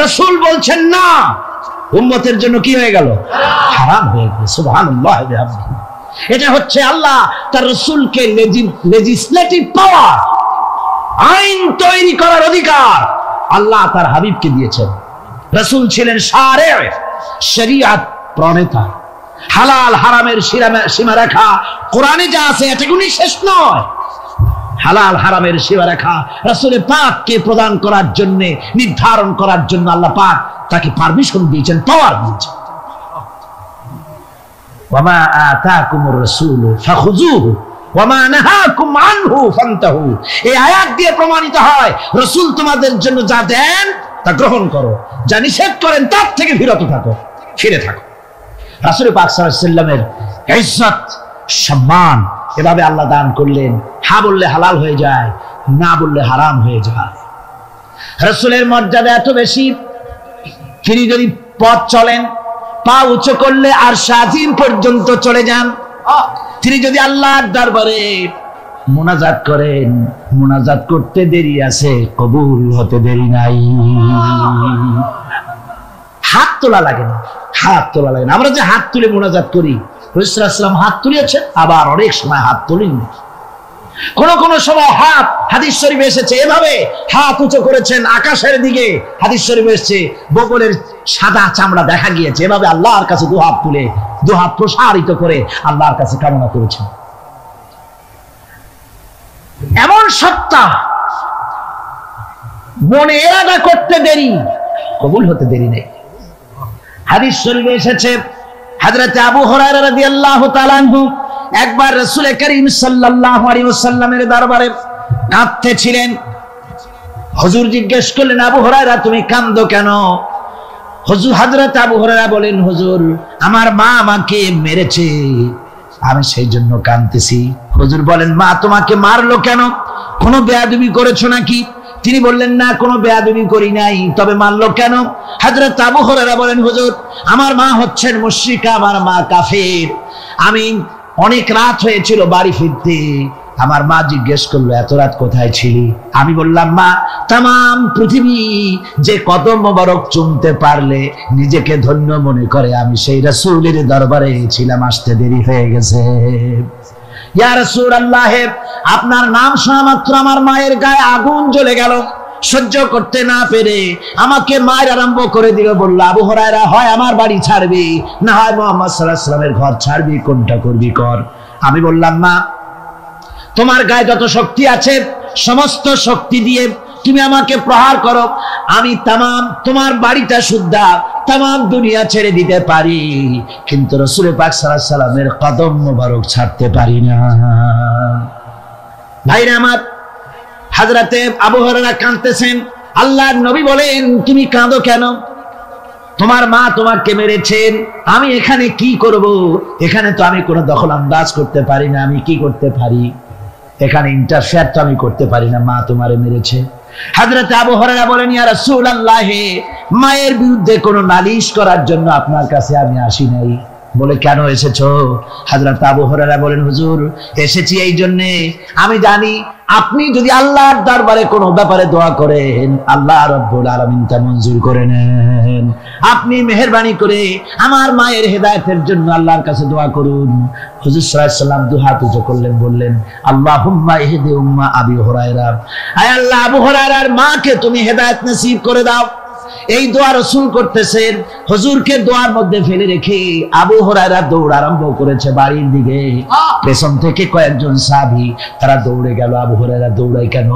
রাসূল বলছেন না, উম্মতের জন্য কি হয়ে গেল? হারাম হয়ে গেল। সুবহানাল্লাহ ওয়া বিহামদিহি। এটা হচ্ছে আল্লাহ তার রাসূলকে লেজিসলেটিভ পাওয়ার, আইন তৈরি করার অধিকার আল্লাহ তার হাবিবকে দিয়েছেন। রাসূল ছিলেন শারে, শরীয়ত প্রণেতা। হালাল হারামের সীমারেখা কোরআনে যা আছে এটুকুনি শেষ নয়। হালাল হারামের সীমারেখা রাসূল পাককে প্রদান করার জন্য, নির্ধারণ করার জন্য আল্লাহ পাক তাকে পারমিশন দিয়েছেন, পাওয়ার দিয়েছেন। ওয়ামা আতাকুমুর রাসূলু ফাখুযুহু ওয়ামা নাহাকুম আনহু ফান্তাহু। এই আয়াত দিয়ে প্রমাণিত হয় রাসূল তোমাদের জন্য যা দেন তা গ্রহণ করো, যা নিষেধ করেন তার থেকে বিরত থাকো, ফিরে থাকো। রাসূল পাক সাল্লাল্লাহু আলাইহি ওয়াসাল্লামের ইজ্জত, সম্মান এভাবে আল্লাহ দান করলেন। হ্যাঁ বললে হালাল হয়ে যায়, না বললে হারাম হয়ে যায়। রাসূলের মর্যাদা এত বেশি, তিনি যদি পথ চলেন, পা উঁচু করলে আর শাজিম পর্যন্ত চলে যান। তিনি যদি আল্লাহর দরবারে মুনাজাত করেন, মুনাজাত করতে দেরি আছে, কবুল হতে দেরি নাই। হাত তোলা লাগে না, হাত তোলা লাগে না। আমরা যে হাত তুলে মুনাজাত করি, রাসূল সাল্লাল্লাহু আলাইহি ওয়াসাল্লাম হাত তুলেছেন, আবার অনেক সময় হাত তোলেননি। কোন সময় হাত, হাদিস শরীফে এসেছে এভাবে হাত উঁচু করেছেন আকাশের দিকে, হাদিস শরীফে এসেছে বগলের সাদা চামড়া দেখা গিয়েছে, এভাবে আল্লাহর কাছে দুহাত তুলে, দুহাত প্রসারিত করে আল্লাহর কাছে কামনা করেছেন। মনে এরাদা করতে দেরি, কবুল হতে দেরি নেই। হাদিস শরীফে এসেছে, হযরত আবু হুরায়রা রাদিয়াল্লাহু তাআলা আনহু একবার রাসূল করিম সাল্লাল্লাহু আলাইহি ওয়াসাল্লামের দরবারে কাঁদতেছিলেন। হুজুর জিজ্ঞেস করলেন, আবু হুরায়রা তুমি কাঁদো কেন? হুজুর হযরত আবু হুরায়রা বলেন, হুজুর আমার মা আমাকে মেরেছে, আমি সেই জন্য কাঁদতেছি। হুজুর বলেন, মা তোমাকে মারলো কেন? কোনো বেয়াদবি করেছো নাকি? তিনি বললেন, না কোনো বেয়াদবি করি নাই, তবে মারলো কেন? হযরত আবু হুরায়রা বলেন, হুজুর আমার মা হচ্ছেন মুশরিকা, আমার মা কাফের। আমি অনেক রাত হয়েছিল বাড়ি ফিরতে, আমার মা জিজ্ঞেস করলো এত রাত কোথায় ছিলি? আমি বললাম, মা তাম পৃথিবী যে কদম মোবারক চুমতে পারলে নিজেকে ধন্য মনে করে, আমি সেই রাসূলের দরবারে ছিলাম, আসতে দেরি হয়ে গেছে। ইয়া রাসূলুল্লাহ, আপনার নাম শোনা মাত্র আমার মায়ের গায়ে আগুন জ্বলে গেল। সহ্য করতে না পেরে আমাকে মায়ের আরম্ভ করে দিল। বলল, আবু হুরায়রা হয় আমার বাড়ি ছাড়বি, না হয় মুহাম্মদ সাল্লাল্লাহু আলাইহি ওয়াসাল্লামের ঘর ছাড়বি, কোনটা করবি কর। আমি বললাম, মা তোমার গায়ে যত শক্তি আছে সমস্ত শক্তি দিয়ে তুমি আমাকে প্রহার করো, আমি তামাম তোমার বাড়িটা সুদ্ধা তামাম দুনিয়া ছেড়ে দিতে পারি, কিন্তু রাসূল পাক সাল্লাল্লাহু আলাইহি ওয়াসাল্লামের কদম মোবারক ছাড়তে পারি না। ভাইরা আমার, হযরতে আবু হুরায়রা কাঁদতেছেন। আল্লাহর নবী বলেন, তুমি কাঁদো কেন? তোমার মা তোমাকে মেরেছেন, আমি এখানে কি করব? এখানে তো আমি কোনো দখল আন্দাজ করতে পারি না, আমি কি করতে পারি? এখানে ইন্টারফেয়ার তো আমি করতে পারি না, মা তোমারে মেরেছে। হযরত আবু হুরায়রা বলেন, ইয়া রাসূলুল্লাহ, মায়ের বিরুদ্ধে কোনো নালিশ করার জন্য আপনার কাছে আমি আসি নাই। বলে, কেন এসেছো? হযরত আবু হুরায়রা বলেন, হুজুর এসেছি এই জন্যে, আমি জানি আপনি যদি আল্লাহর দরবারে কোনো ব্যাপারে দোয়া করেন, আল্লাহ রাব্বুল আলামিন তা মঞ্জুর করে নেন। আপনি মেহেরবানি করে আমার মায়ের হেদায়েতের জন্য আল্লাহর কাছে দোয়া করুন। হুজুর সাল্লাল্লাহু আলাইহি ওয়াসাল্লাম দুই হাত উঁচু করলেন, বললেন, আল্লাহুম্মা ইহদি উম্মা আবি হুরায়রা, আয় আল্লাহ আবু হুরায়রার মাকে তুমি হেদায়েত নসিব করে দাও। এই দোয়া রাসূল করতেছেন। হুজুরকে দোয়ার মধ্যে ফেলে রেখে আবু হুরায়রা দৌড় আরম্ভ করেছে বাড়ির দিকে। পেছন থেকে কয়েকজন সাহাবী তারা দৌড়ে গেল। আবু হুরায়রা দৌড়ায় কেন?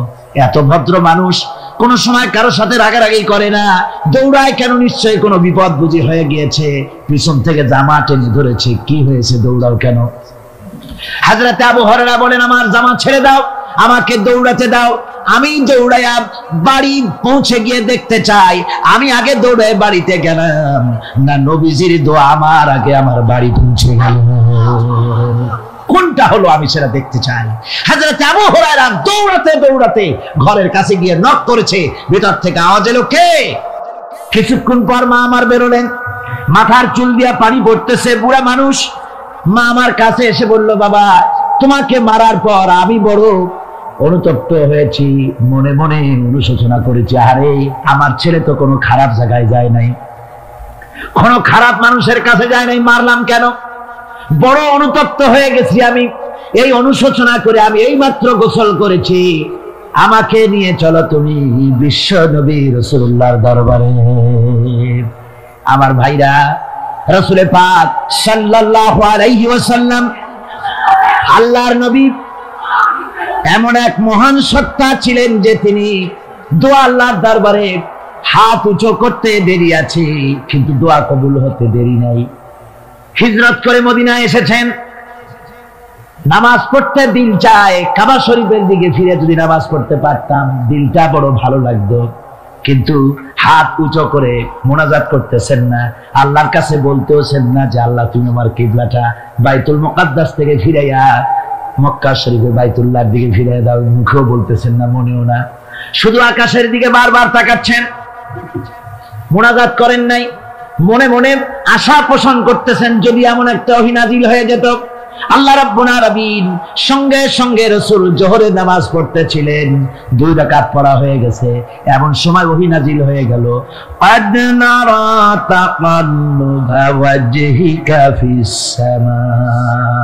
এত ভদ্র মানুষ, কোন সময় কারোর সাথে রাগারাগি করে না, দৌড়ায় কেন? নিশ্চয়ই কোনো বিপদ বুঝি হয়ে গিয়েছে, পিছন থেকে জামা টেনে ধরেছে। কি হয়েছে, দৌড়াও কেন? হযরত আবু হুরায়রা বলেন, আমার জামা ছেড়ে দাও, আমাকে দৌড়াতে দাও। আমি দৌড়াইয়া বাড়ি পৌঁছে গিয়ে দেখতে চাই আমি আগে দৌড়ে বাড়িতে গেলাম না নবীজির দোয়া আমার আগে আমার বাড়ি পৌঁছে গেল। কোনটা হলো আমি সেটা দেখতে চাই। হযরত আবু হুরায়রা দৌড়াতে দৌড়াতে ঘরের কাছে গিয়ে নক করেছে। ভিতর থেকে আওয়াজ এলো, কে? কিছুক্ষণ পর মা আমার বেরোলেন, মাথার চুল দিয়া পানি পড়তেছে, বুড়া মানুষ। মা আমার কাছে এসে বলল, বাবা তোমাকে মারার পর আমি বড় অনুতপ্ত হয়েছি, মনে মনে অনুশোচনা করেছি, আরে আমার ছেলে তো কোনো খারাপ জায়গায় যায় নাই, কোনো খারাপ মানুষের কাছে যায় নাই, মারলাম কেন? বড় অনুতপ্ত হয়ে গেছি আমি। এই অনুশোচনা করে আমি এইমাত্র গোসল করেছি, আমাকে নিয়ে চলো তুমি বিশ্ব নবী রাসূলুল্লাহর দরবারে। আমার ভাইরা, রাসূল পাক সাল্লাল্লাহু আলাইহি ওয়াসাল্লাম আল্লাহর নবী এমন এক মহান সত্তা ছিলেন যে তিনি দোয়া আল্লাহর দরবারে হাত উঁচু করতে দেরি আছে, কিন্তু দোয়া কবুল হতে দেরি নাই। হিজরত করে মদিনায় এসেছেন, নামাজ পড়তে দিল চায়, কাবা শরীফের দিকে ফিরে যদি নামাজ পড়তে পারতাম দিলটা বড় ভালো লাগতো, কিন্তু হাত উঁচু করে মোনাজাত করতেছেন না, আল্লাহর কাছে বলতেছেন না যে আল্লাহ তুমি আমার কিবলাটা বাইতুল মুকাদ্দাস থেকে ফিরাইয়া মক্কা শরীফে বাইতুল্লাহর দিকে ফিরিয়ে দাও। মুখেও বলতেছেন না, মনেও না, শুধু আকাশের দিকে বারবার তাকাচ্ছেন, মোনাজাত করেন নাই। মনে মনে আশা পোষণ করতেছেন যদি এমন একটা ওহী নাজিল হয়ে যেত। আল্লাহ রাব্বুল আলামিন সঙ্গে সঙ্গে রাসূল জোহরের নামাজ পড়তেছিলেন, 2 রাকাত পড়া হয়ে গেছে, এমন সময় ওহী নাজিল হয়ে গেল, قد نرى تقلب وجهك في السماء।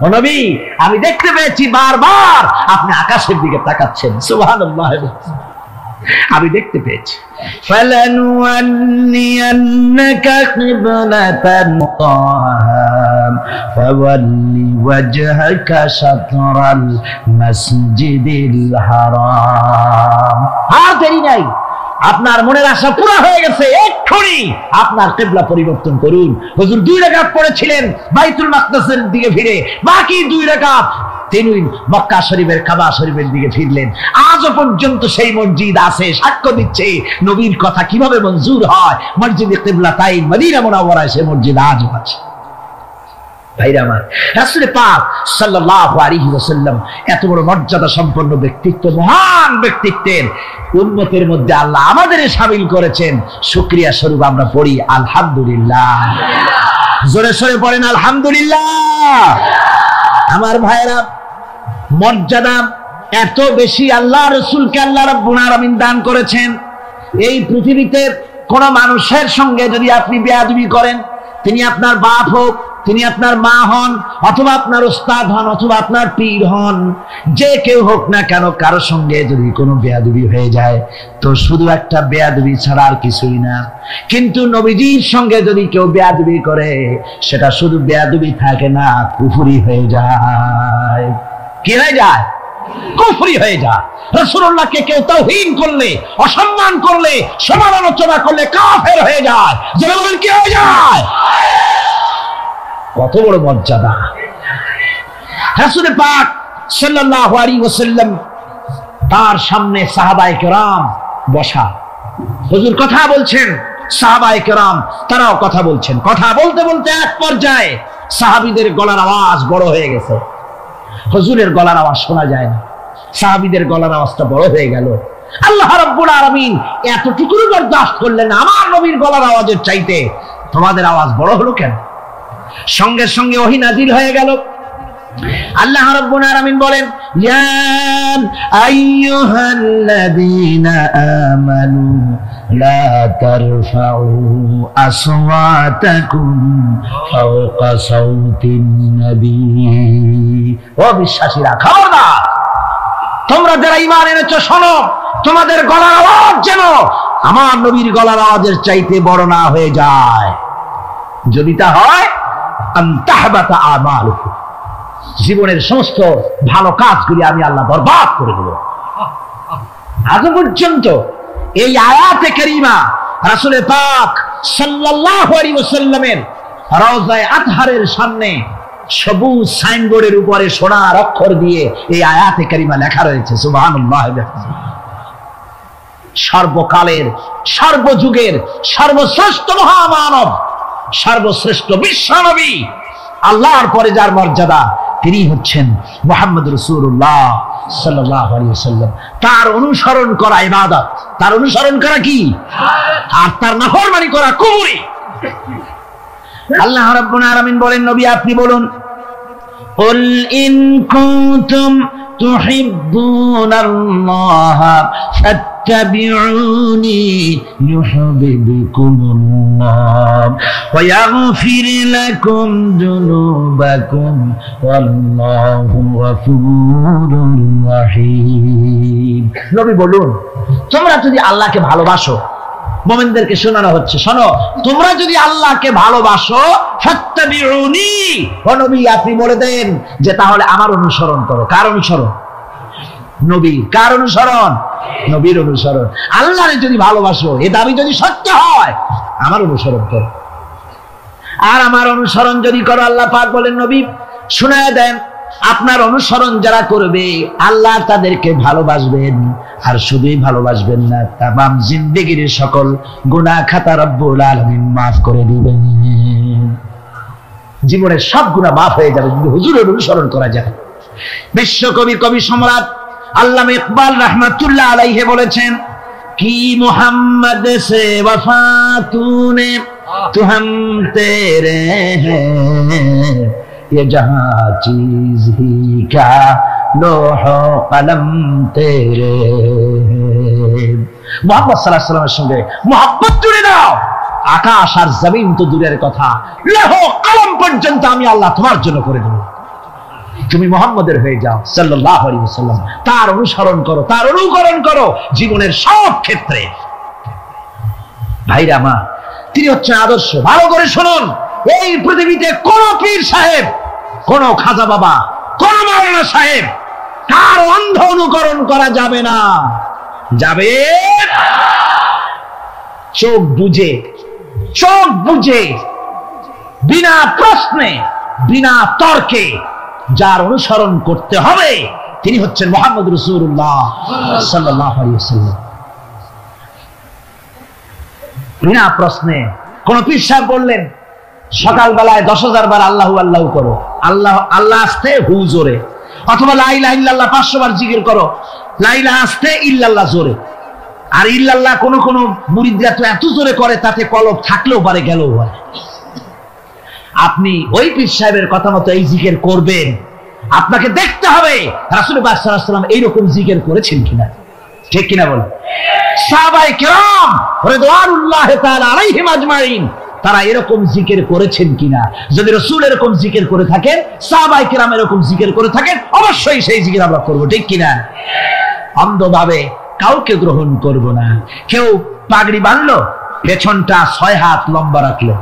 ও নবী, আমি দেখতে পেয়েছি বারবার আপনি আকাশের দিকে তাকাচ্ছেন। সুবহানাল্লাহ। আমি দেখতে পেয়েছি ফালানুওয়ান্নিয়ান্নাকা কিবলাতান ফাওয়াল্লি ওয়াজহাকা শাতরাল মাসজিদিল হারাম। আর দেরি নাই, আপনার মনের আশা পুরো হয়ে গেছে, এক্ষুনি আপনার কিবলা পরিবর্তন করুন। হুজুর 2 রাকাত পড়েছিলেন বাইতুল মাকদাসের দিকে ফিরে, বাকি 2 রাকাত তিনি মক্কা শরীফের কাবা শরীফের দিকে ফিরলেন। আজও পর্যন্ত সেই মসজিদ আছে, সাক্ষ্য দিচ্ছে নবীর কথা কিভাবে মঞ্জুর হয়। মসজিদে কিবলাতাইন মদিনা মুনাওয়ারায় সেই মসজিদ আজও আছে। ভাইরা আমার, রাসূল পাক সাল্লাল্লাহু আলাইহি ওয়াসাল্লাম এত বড় মর্যাদা সম্পন্ন ব্যক্তিত্ব, মহান ব্যক্তিত্বের উম্মতের মধ্যে আল্লাহ আমাদের শামিল করেছেন। শুকরিয়া স্বরূপ আমরা পড়ি আলহামদুলিল্লাহ। জোরে সোরে পড়েন আলহামদুলিল্লাহ। আমার ভাইরা, মর্যাদা এত বেশি আল্লাহ রাসূলকে আল্লাহ রাব্বুল আলামিন দান করেছেন। এই পৃথিবীতে কোন মানুষের সঙ্গে যদি আপনি বেয়াদবি করেন, তিনি আপনার বাপ হোক, তিনি আপনার মা হন, অথবা আপনার ওস্তাদ হন, অথবা আপনার পীর হন, যে কেউ হোক না কেন, কারোর সঙ্গে যদি কোনো বেয়াদবি হয়ে যায় তো শুধু একটা বেয়াদবি ছাড়া আর কিছুই না। কিন্তু নবীজির সঙ্গে যদি কেউ বেয়াদবি করে, সেটা শুধু বেয়াদবি থাকে না, কুফরি হয়ে যায়। কি হয়ে যায়? কুফরি হয়ে যায়। রাসূলুল্লাহকে কেউ তাওহীন করলে, অসম্মান করলে, সমালোচনা করলে কাফের হয়ে যায়। যেমন কি হয়ে যায়? কত বড় মর্যাদা! রাসূল পাক সাল্লাল্লাহু আলাইহি ওয়াসাল্লাম, তার সামনে সাহাবায়ে কেরাম বসা, হুজুর কথা বলছেন, সাহাবায়ে কেরাম তারাও কথা বলছেন। কথা বলতে বলতে এক পর্যায়ে সাহাবীদের গলার আওয়াজ বড় হয়ে গেছে। হুজুরের গলার আওয়াজ শোনা যায় না, সাহাবীদের গলার আওয়াজটা বড় হয়ে গেল। আল্লাহ রাব্বুল আলামিন এতটুকু বরদাস্ত করলেন, আমার নবীর গলার আওয়াজের চাইতে তোমাদের আওয়াজ বড় হলো কেন? সঙ্গে সঙ্গে ওহী নাজিল হয়ে গেল। আল্লাহ রাব্বুল আলামিন বলেন, ইয়া আইয়ুহাল্লাযীনা আমানু লা তারফাউ আসওয়াতাকুম ফাওকা সাওতিন নবী। ও বিশ্বাসীরা, খবরদার, তোমরা যারা ঈমান এনেছো শোনো, তোমাদের গলার আওয়াজ যেন আমার নবীর গলার আওয়াজের চাইতে বড় না হয়ে যায়। যদি তা হয়, আনতাহবাতা আমালুকুম, জীবনের সমস্ত ভালো কাজগুলি আমি আল্লাহ বরবাদ করে দেব। আজ পর্যন্ত এই আয়াতে কারিমা রাসূল পাক সাল্লাল্লাহু আলাইহি ওয়াসাল্লামের রওজায়ে আতহারের সামনে সবুজ সাইনবোর্ডের উপরে সোনার অক্ষর দিয়ে এই আয়াতে কারিমা লেখা রয়েছে, সুবহানাল্লাহ। সর্বকালের, সর্বযুগের সর্বশ্রেষ্ঠ মহামানব, সর্বশ্রেষ্ঠ বিশ্বনবী, আল্লাহর পরে যার মর্যাদা, তিনি হচ্ছেন মুহাম্মদ রাসূলুল্লাহ সাল্লাল্লাহু আলাইহি ওয়াসাল্লাম। তার অনুসরণ করা ইবাদত, তার অনুসরণ করা কি? আর তার নাফরমানি করা কুফরি। আল্লাহ রাব্বুল আলামিন বলেন, নবী আপনি বলুন, কুল ইন কুনতুম তুহিব্বুনাল্লাহ ফাত্তাবিউনি ইউহিব্বুকুমুল্লাহ ওয়া ইয়াগফির লাকুম যুনুবাকুম ওয়াল্লাহু গফুরুর রহিম। নবী বলুন, তোমরা যদি আল্লাহকে ভালোবাসো, মুমিনদেরকে শোনানো হচ্ছে, শোনো, তোমরা যদি আল্লাহকে ভালোবাসো, ফাত্তাবিউনি, ও নবী আপনি বলে দেন যে তাহলে আমার অনুসরণ করো। কার অনুসরণ? নবী। কার অনুসরণ? নবীর অনুসরণ। আল্লাহরে যদি ভালোবাসো, এ দাবি যদি সত্য হয়, আমার অনুসরণ করো। আর আমার অনুসরণ যদি করো, আল্লাহ পাক বলেন, নবী শুনায়া দেন, আপনার অনুসরণ যারা করবে আল্লাহ তাদেরকে ভালোবাসবেন। আর শুধুই ভালোবাসবেন না, তামাম জিন্দেগির সকল গুনাহ খাতা রব্বুল আলামিন মাফ করে দিবেন। জীবনের সব গুনাহ মাফ হয়ে যাবে যদি হুজুরের অনুসরণ করা যায়। বিশ্বকবি, কবি সম্রাট আল্লামা ইকবাল রাহমাতুল্লাহ আলাইহি বলেছেন, কি মুহাম্মদ সে वफा तूने तू हम तेरे हैं, ये जहां चीज ही क्या लोहो कलम तेरे। মুহাম্মদ সাল্লাল্লাহু আলাইহি ওয়াসাল্লামের সঙ্গে মুহাব্বত জুড়ে দাও, আকাশ আর জমিন তো দূরের কথা, লোহ কলম পর্যন্ত আমি আল্লাহ তোমার জন্য করে দেব। তুমি মুহাম্মদের হয়ে যাও সাল্লাল্লাহু আলাইহি ওয়াসাল্লাম, তার অনুসরণ করো, তার অনুকরণ করো জীবনের সব ক্ষেত্রে। ভাইরা আমার, তিনি হচ্ছেন আদর্শ। ভালো করে শুনুন, এই পৃথিবীতে কোন পীর সাহেব, কোন খাজা বাবা, কোন মাওলানা সাহেব, কার অন্ধ অনুকরণ করা যাবে না। যাবে চোখ বুঝে, চোখ বুঝে, বিনা প্রশ্নে, বিনা তর্কে যার অনুসরণ করতে হবে তিনি হচ্ছেন মুহাম্মদ রাসূলুল্লাহ সাল্লাল্লাহু আলাইহি ওয়াসাল্লাম। বিনা প্রশ্নে। কোন পীর সাহেব বললেন সকালবেলায় 10,000 বার আল্লাহু আল্লাহু করো, আল্লাহ আল্লাহ আসতে হু জোরে, অথবা লা ইলাহা ইল্লাল্লাহ 500 বার জিকির করো, লা ইলাহা আসতে ইল্লাল্লাহ জোরে। আর ইল্লাল্লাহ কোন কোন মুরিদরা তো এত জোরে করে তাতে কলব থাকলেও পারে গেলেও পারে। আপনি ওই পীর সাহেবের কথা মতো এই জিকির করবেন, আপনাকে দেখতে হবে রাসূলুল্লাহ সাল্লাল্লাহু আলাইহি ওয়াসাল্লাম এইরকম জিকির করেছেন কিনা। ঠিক কিনা বলেন? সাহাবায়ে কেরাম রিদওয়ানুল্লাহি তাআলা আলাইহিম আজমাইন তারা এরকম জিকির করেছেন কিনা। যদি রাসূল এরকম জিকির করে থাকেন, সাহাবায়ে কেরাম এরকম জিকির করে থাকেন, অবশ্যই সেই জিকির আমরা করব। ঠিক কিনা? অন্ধভাবে কাউকে গ্রহণ করব না। কেউ পাগড়ি বাঁধলো, পেছনটা 6 হাত লম্বা রাখলো,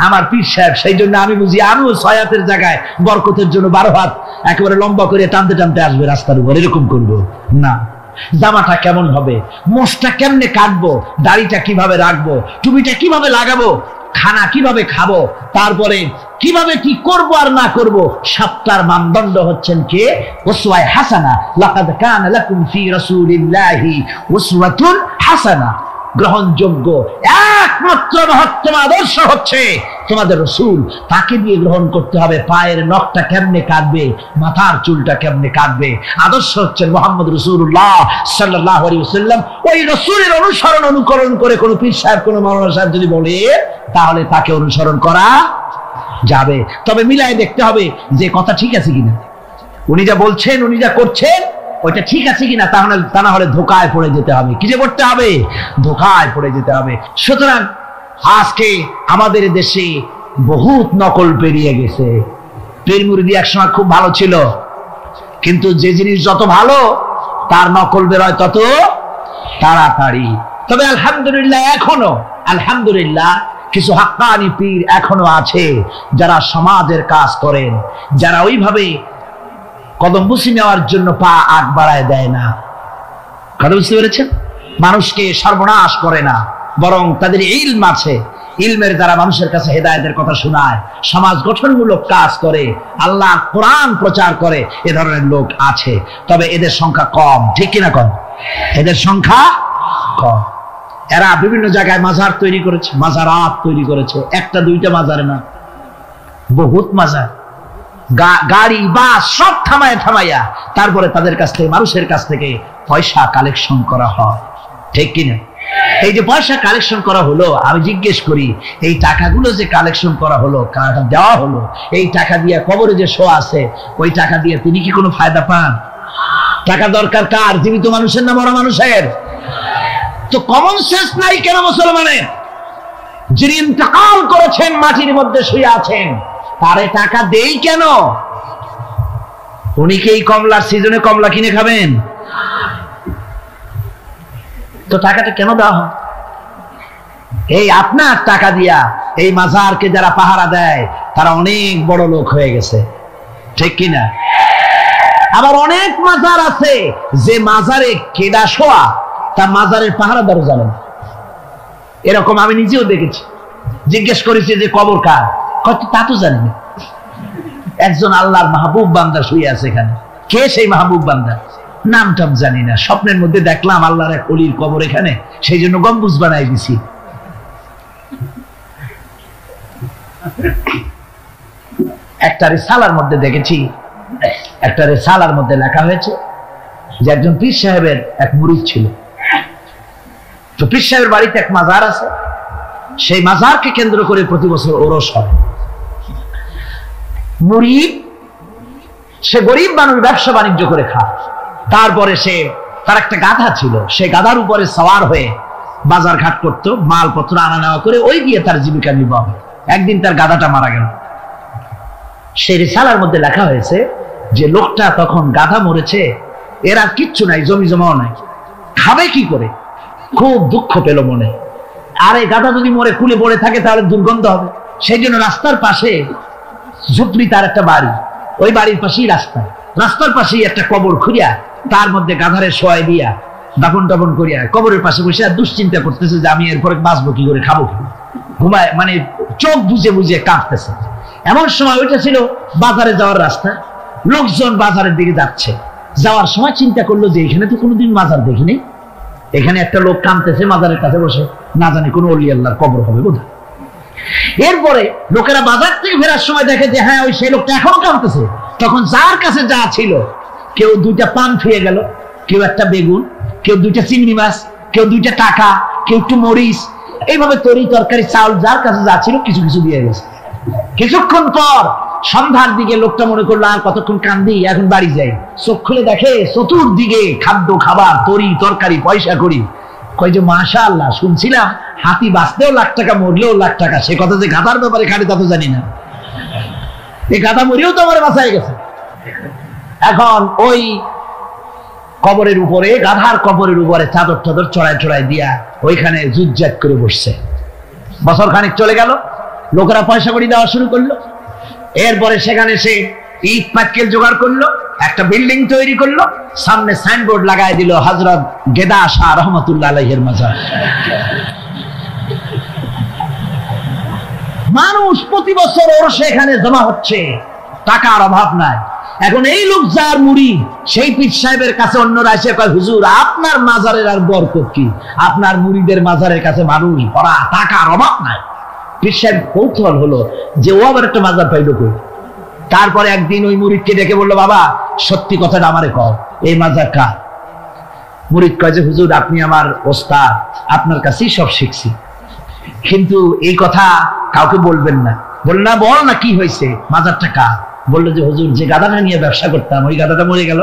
আমার পীর সাহেব, সেই জন্য আমি বুঝি আমিও 6 হাতের জায়গায় বরকতের জন্য 12 হাত একেবারে লম্বা করে টানতে টানতে আসবে রাস্তার উপর, এরকম করবো না। জামাটা কেমন হবে, মোষটা কেমনে কাটবো, দাড়িটা কিভাবে রাখবো, টুপিটা কিভাবে লাগাবো, খানা কিভাবে খাবো, তারপরে কিভাবে কি করব আর না করব, সবটার মানদণ্ড হচ্ছেন কে? উসওয়ায়ে হাসানা। লাকাদ কানা লাকুম ফি রাসূলিল্লাহি উসওয়াতুন হাসানা। গ্রহণযোগ্য একমাত্র মহত্তম আদর্শ হচ্ছে তোমাদের রাসূল। তাকে দিয়ে গ্রহণ করতে হবে। পায়ের নখটা কেমনে কাটবে, মাথার চুলটা কেমনে কাটবে, আদর্শ হচ্ছেন মুহাম্মদ রাসূলুল্লাহ সাল্লাল্লাহু আলাইহি ওয়াসাল্লাম। ওই রাসূলের অনুসরণ অনুকরণ করে কোন পীর সাহেব, কোন মাওলানা সাহেব যদি বলে, তাহলে তাকে অনুসরণ করা যাবে। তবে মিলাই দেখতে হবে যে কথা ঠিক আছে কিনা, উনি যা বলছেন, উনি যা করছেন ওইটা ঠিক আছে কিনা। তা না হলে ধোকায় পড়ে যেতে হবে। কি যে করতে হবে? ধোকায় পড়ে যেতে হবে। সুতরাং আজকে আমাদের দেশে বহুত নকল পেরিয়ে গেছে। পীর মুরিদি একসময় খুব ভালো ছিল, কিন্তু যে জিনিস যত ভালো তার নকল বেরোয় তত তাড়াতাড়ি। তবে আলহামদুলিল্লাহ, এখনো আলহামদুলিল্লাহ কিছু হাক্কানি পীর এখনো আছে যারা সমাজের কাজ করেন, যারা ওইভাবে কদম বুঝি নেওয়ার জন্য পা আগ বাড়ায় দেয় না। কথা বুঝতে পেরেছেন? মানুষকে সর্বনাশ করে না, বরং তাদের ইলম আছে, ইলমের দ্বারা মানুষের কাছে হেদায়েতের কথা শোনায়, সমাজ গঠনমূলক কাজ করে, আল্লাহ কোরআন প্রচার করে। এ ধরনের লোক আছে, তবে এদের সংখ্যা কম। ঠিক কিনা? কম, এদের সংখ্যা কম। এরা বিভিন্ন জায়গায় মাজার তৈরি করেছে, মাজারাত তৈরি করেছে। একটা দুইটা মাজারে না, বহুত মাজার, গাড়ি বাস সব থামাইয়া তারপরে তাদের কাছ থেকে, মানুষের কাছ থেকে পয়সা কালেকশন করা হয়। ঠিক কিনা? এই যে পয়সা কালেকশন করা হলো, আমি জিজ্ঞেস করি এই টাকাগুলো যে কালেকশন করা হলো, দেওয়া হলো, এই টাকা দিয়ে কবরে যে শো আছে, ওই টাকা দিয়ে তিনি কি কোনো ফায়দা পান? টাকা দরকার কার? জীবিত মানুষের না মরা মানুষের? তো কমন সেন্স নাই কেন মুসলমানের? যিনি ইন্তেকাল করেছেন, মাটির মধ্যে শুয়ে আছেন, তারে টাকা দেই কেন? উনি কি এই কমলার সিজনে কমলা কিনে খাবেন? তো টাকাটা কেন দেওয়া হয়? এই আপনার টাকা দিয়া এই মাজারকে যারা পাহারা দেয় তারা অনেক বড় লোক হয়ে গেছে। ঠিক কিনা? আবার অনেক মাজার আছে যে মাজারে কেডা শোয়া তার মাজারের পাহারাদারও জানেন। এরকম আমি নিজেও দেখেছি। জিজ্ঞেস করেছি যে কবর কার, তা তো জানি না। একজন আল্লাহর মাহবুব বান্দা শুয়ে আছে এখানে। কে সেই মাহবুব বান্দা? নাম টাম জানি না, স্বপ্নের মধ্যে দেখলাম আল্লাহর এক ওলির কবর এখানে, সেই জন্য গম্বুজ বানাই দিছি। একটা রিসালার মধ্যে দেখেছি, একটা রিসালার মধ্যে লেখা হয়েছে যে একজন পীর সাহেবের এক মুরিদ ছিল। তো পীর সাহেবের বাড়িতে এক মাজার আছে, সেই মাজারকে কেন্দ্র করে প্রতি বছর ওরস হয়। মুরিদ সে গরিব মানুষ, ব্যবসা বাণিজ্য করে খায়। তারপরে তার একটা গাধা ছিল, সে গাধার উপরে সওয়ার হয়ে বাজার ঘাট করতো, মালপত্র আনা নেওয়া করে ওই দিয়ে তার জীবিকা নির্বাহ। একদিন তার গাধাটা মারা গেল। সেই রিসালার মধ্যে লেখা হয়েছে যে লোকটা তখন গাধা মরেছে, এর আর কিচ্ছু নাই, জমি জমাও নাই, খাবে কি করে? খুব দুঃখ পেল মনে। আর এই গাধা যদি মরে কুলে পড়ে থাকে তাহলে দুর্গন্ধ হবে। সেই জন্য রাস্তার পাশে ঝুপড়ি, তার একটা বাড়ি, ওই বাড়ির পাশেই রাস্তার পাশেই একটা কবর খুঁড়িয়া তার মধ্যে গাধারে শোয়াই দিয়া দাফন টাফন করিয়া কবরের পাশে বসে আর দুশ্চিন্তা করতেছে যে আমি এরপরে বাঁচবো কি করে, খাবো কি, ঘুমায়, মানে চোখ বুঝে বুঝে কাঁপতেছে। এমন সময় ওইটা ছিল বাজারে যাওয়ার রাস্তা, লোকজন বাজারের দিকে যাচ্ছে। যাওয়ার সময় চিন্তা করলো যে এখানে তো কোনোদিন মাজার দেখিনি, এখানে একটা লোক কাঁদতেছে মাজারের কাছে বসে, না জানি কোনো অলি আল্লাহর কবর হবে বোধহয়। এরপরে লোকেরা বাজার থেকে ফেরার সময় দেখে যে হ্যাঁ, ওই সেই লোকটা এখনো কাঁদতেছে। তখন যার কাছে যা ছিল, কেউ 2টা পান ফিরে গেল, কেউ একটা বেগুন, কেউ 2টা চিংড়ি মাছ, কেউ 2টা টাকা, কেউ একটু মরিচ, এইভাবে তরি তরকারি চাউল যার কাছে যা ছিল কিছু কিছু দিয়ে গেছে। কিছুক্ষণ পর সন্ধ্যার দিকে লোকটা মনে করলো আর কতক্ষণ কান্দি, এখন বাড়ি যাই। চোখ খুলে দেখে চতুর্দিকে খাদ্য খাবার, তরি তরকারি, পয়সা করি। কয় যে মাশাআল্লাহ, শুনছিলাম হাতি বাঁচতেও লাখ টাকা, মরলেও লাখ টাকা। সে কথা যে গাধার ব্যাপারে খাটে তা তো জানি না, এই গাধা মরিও তো আমার বাঁচাই গেছে। এখন ওই কবরের উপরে, গাধার কবরের উপরে চাদর টাদর চড়াই চড়াই দিয়া ওইখানে জুজ্জাত করে বসছে। বছর খানিক চলে গেল, লোকেরা পয়সা করি দেওয়া শুরু করলো। এরপরে সেখানে সে ইট পাটকেল জোগাড় করলো, একটা বিল্ডিং তৈরি করলো, সামনে সাইনবোর্ড লাগাই দিল হযরত গেদা শাহ রহমাতুল্লাহ আলাইহির মাজার। মানুষ প্রতি বছর ওর সেখানে জমা হচ্ছে, টাকার অভাব নাই। এখন এই লোক যার মুরিদ, সেই পীর সাহেবের কাছে অন্যরা এসে কয় হুজুর আপনার মাজারের আর বরকত কি, আপনার মুরিদের মাজারের কাছে মানুষ ভরা, টাকার অভাব নাই। পীর সাহেব কৌতূহল হলো যে ও আবার একটা মাজার পাইল কই। তারপরে একদিন ওই মুরিদকে ডেকে বললো, বাবা সত্যি কথাটা আমারে কও, এই মাজার কার? মুরিদ কয় যে হুজুর আপনি আমার ওস্তাদ, আপনার কাছেই সব শিখছি, কিন্তু এই কথা কাউকে বলবেন না। বলল না, বল না কি হয়েছে, মাজারটা কার? বললো যে হুজুর যে গাধাটা নিয়ে ব্যবসা করতাম, ওই গাধাটা মরে গেল,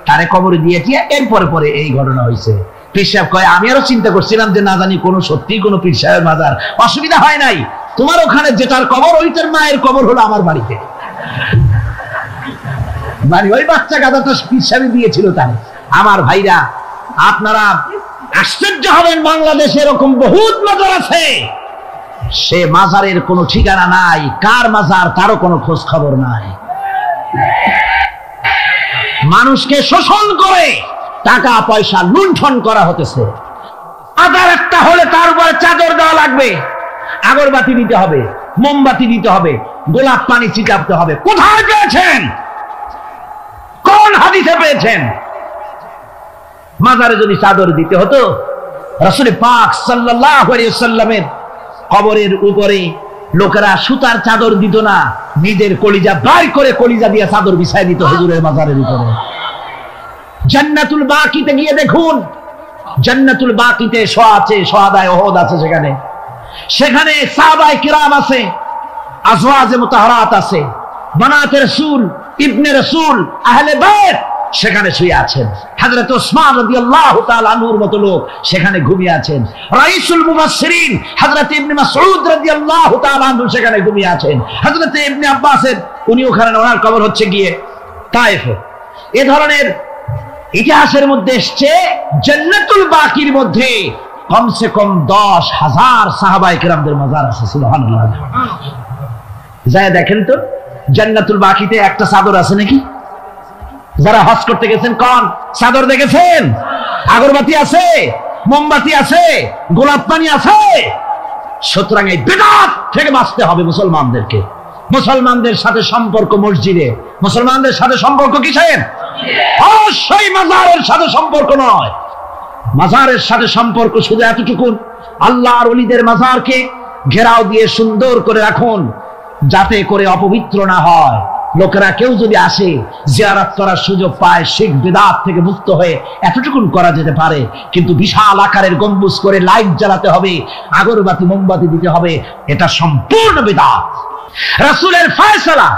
তারে কবরে দিয়েছি, এরপরে পরে এই ঘটনা হয়েছে। পীর সাহেব কয় আমি আরো চিন্তা করছিলাম যে না জানি কোনো সত্যি কোনো পীর সাহেবের মাজার, অসুবিধা হয় নাই, তোমার ওখানে যেটার কবর ওইটার মায়ের কবর হলো আমার বাড়িতে, মানে ওই বাচ্চা গাধাটা পীর সাহেব দিয়েছিল তাই। আমার ভাইরা আপনারা আশ্চর্য হবেন, বাংলাদেশে এরকম বহুত মাজার আছে, সে মাজারের কোনো ঠিকানা নাই, কার মাজার তারও কোনো খোঁজ খবর নাই। মানুষকে শোষণ করে টাকা পয়সা লুণ্ঠন করা হতেছে। মাজার একটা হলে তার উপরে চাদর দেওয়া লাগবে, আগরবাতি দিতে হবে, মোমবাতি দিতে হবে, গোলাপ পানি ছিটাতে হবে। কোথায় পেয়েছেন? কোন হাদিসে পেয়েছেন? মাজারে যদি চাদর দিতে হতো, রাসূল পাক সাল্লাল্লাহু আলাইহি ওয়াসাল্লামের কবরের উপরে লোকেরা সুতার চাদর দিত না, নিজের কলিজা বার করে কলিজা দিয়ে চাদর বিছাই দিত হুজুরের মাজারের উপরে। জান্নাতুল বাকিতে গিয়ে দেখুন, জান্নাতুল বাকিতে শহাদায়ে উহুদ আছে, সেখানে সাহাবায়ে কিরাম আছে, আজওয়াজে মুতাহহারাত আছে, বানাতে রাসূল, ইবনে রাসূল, আহলে বাইত সেখানে শুয়ে আছেন। হযরত ওসমান রাদিয়াল্লাহু তাআলা আনহুর মতো লোক সেখানে ঘুমিয়ে আছেন। রাইসুল মুফাসসিরিন হযরত ইবনে মাসউদ রাদিয়াল্লাহু তাআলা আনহু সেখানে ঘুমিয়ে আছেন। হযরত ইবনে আব্বাসের উনি ওখানে, ওনার কবর হচ্ছে গিয়ে তায়েফে। এই ধরনের ইতিহাসের মধ্যে এসেছে জান্নাতুল বাকির মধ্যে কমসে কম 10,000 সাহাবায়ে কেরামদের মাজার আছে। সুবহানাল্লাহ। যায় দেখেন তো জান্নাতুল বাকিতে একটা চাদর আছে নাকি? যারা হজ করতে গেছেন কোন চাদর দেখেছেন? আগরবাতি আছে, মোমবাতি আছে, গোলাপ পানি আছে। সুতরাং এই বিদআত থেকে বাঁচতে হবে মুসলমানদেরকে। মুসলমানদের সাথে সম্পর্ক মসজিদে, মুসলমানদের সাথে সম্পর্ক কিসের? অবশ্যই মাজারের সাথে সম্পর্ক নয়। মাজারের সাথে সম্পর্ক শুধু এতটুকু, আল্লাহর ওলিদের মাজারকে ঘেরাও দিয়ে সুন্দর করে রাখুন, যাতে করে অপবিত্র না হয়। লোকেরা কেউ যদি আসে জিয়ারত করার সুযোগ পায়, শিরক বিদআত থেকে মুক্ত হয়ে এতটুকুন করা যেতে পারে। কিন্তু বিশাল আকারের গম্বুজ করে লাইট জ্বালাতে হবে, আগরবাতি মোমবাতি দিতে হবে, এটা সম্পূর্ণ বিদআত। রাসূলের ফয়সালা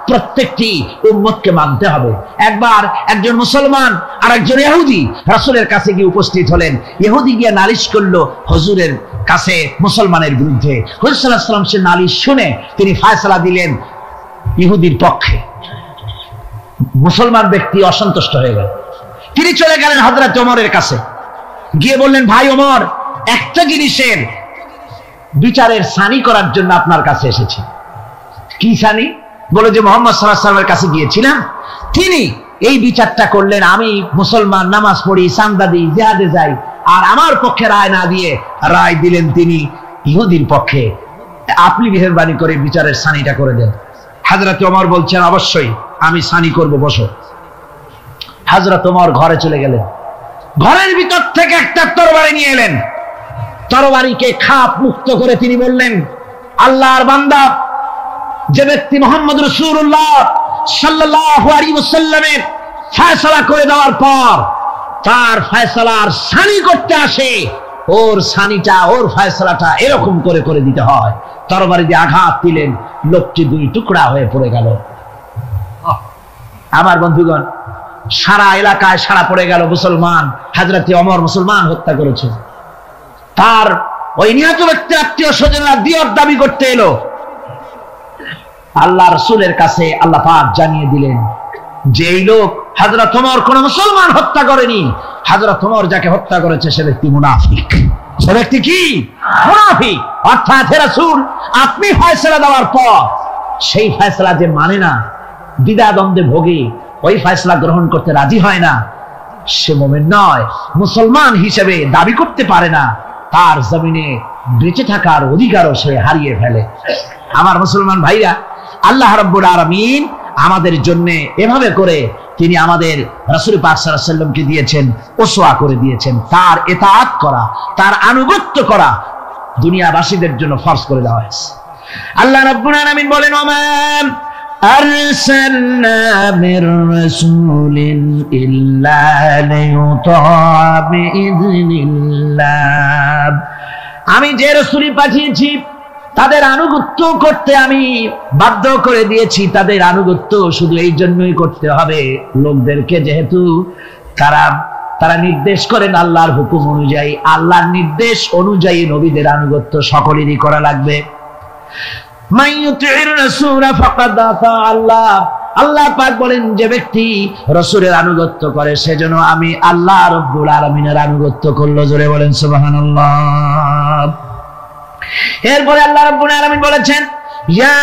প্রত্যেকটি উম্মতকে মানতে হবে। একবার একজন মুসলমান আর একজন ইহুদি রাসূলের কাছে গিয়ে উপস্থিত হলেন। ইহুদি গিয়ে নালিশ করলো হুজুরের কাছে মুসলমানের বিরুদ্ধে। হুজুর সাল্লাল্লাহু আলাইহি ওয়াসাল্লাম সে নালিশ শুনে তিনি ফয়সালা দিলেন, ইহুদির পক্ষে। মুসলমান ব্যক্তি অসন্তুষ্ট হয়ে গেল, তিনি চলে গেলেন হযরত ওমরের কাছে, গিয়ে বললেন, ভাই ওমর, একটা জিনিসের বিচারের সানি করার জন্য আপনার কাছে এসেছি। কি সানি? বলে যে মুহাম্মদ সাল্লাল্লাহু আলাইহি ওয়াসাল্লামের কাছে গিয়েছিলাম, তিনি এই বিচারটা করলেন, আমি মুসলমান, নামাজ পড়ি, চাঁদা দিই, জিহাদে যাই, আর আমার পক্ষে রায় না দিয়ে রায় দিলেন তিনি ইহুদির পক্ষে। আপনি মেহেরবানি করে বিচারের সানিটা করে দেন। হযরত ওমর বলছেন, অবশ্যই আমি সানি করব, বসো। হযরত ওমর ঘরে চলে গেলেন, ঘরের ভিতর থেকে একটা তরবারি নিয়ে এলেন। তরবারিকে খাপ মুক্ত করে তিনি বললেন, আল্লাহর বান্দা, যে ব্যক্তি মুহাম্মদ রাসূলুল্লাহ সাল্লাল্লাহু আলাইহি ওয়াসাল্লামের ফয়সালা করে দেওয়ার পর তার ফয়সালার সানি করতে আসে, ওর সানিটা, ওর ফয়সালাটা এরকম করে করে দিতে হয়। তরবারি দিয়ে আঘাত দিলেন, লোকটি দুই টুকরা হয়ে পড়ে গেল। আমার বন্ধুগণ, সারা এলাকায় সারা পড়ে গেল, মুসলমান, হযরত ওমর মুসলমান হত্যা করেছে। তার ওই নিহত ব্যক্তির আত্মীয় স্বজনরা দিয়ত দাবি করতে এলো। আল্লাহ রাসূলের কাছে আল্লাহ পাক জানিয়ে দিলেন যে এই লোক হযরত ওমর কোন মুসলমান হত্যা করেনি, হযরত ওমর যাকে হত্যা করেছে সে ব্যক্তি মুনাফিক। সে ব্যক্তি কি? মুনাফিক। অর্থাৎ হে রাসূল, আপনি ফয়সালা দেওয়ার পর সেই ফয়সালা যে মানে না, দ্বিধাদ্বন্দ্বে ভোগে, ওই ফয়সালা গ্রহণ করতে রাজি হয় না, সে মুমিন নয়, মুসলমান হিসেবে দাবি করতে পারে না, তার জমিনে বেঁচে থাকার অধিকারও সে হারিয়ে ফেলে। আমার মুসলমান ভাইরা, আল্লাহ রাব্বুল আলামিন আমাদের জন্য এভাবে করে তিনি আমাদের রাসূল পাক সাল্লাল্লাহু আলাইহি ওয়াসাল্লামকে দিয়েছেন, উসওয়া করে দিয়েছেন। তার ইতাআত করা, তার আনুগত্য করা দুনিয়াবাসীদের জন্য ফরজ করে দেওয়া হয়েছে। আল্লাহ রাব্বুল আলামিন বলেন, ওমা আরসালনা মির রাসূলিন ইল্লা লিয়ুতা বিইذনিল্লাহ। আমি যে রাসূলই পাঠিয়েছি তাদের আনুগত্য করতে আমি বাধ্য করে দিয়েছি। তাদের আনুগত্য শুধু এই জন্যই করতে হবে লোকদেরকে, যেহেতু তারা নির্দেশ করেন আল্লাহর হুকুম অনুযায়ী, আল্লাহর নির্দেশ অনুযায়ী নবীদের আনুগত্য সকলেরই করা লাগবে। মাইয়ুতির রাসূল ফাকাদ আতা আল্লাহ। আল্লাহ পাক বলেন, যে ব্যক্তি রাসূলের আনুগত্য করে সেজন্য আমি আল্লাহ রাব্বুল আলামিনের আনুগত্য করলো। জোরে বলেন সুবহানাল্লাহ। এরপরে আল্লাহ রাব্বুল আলামিন বলেছেন, ইয়া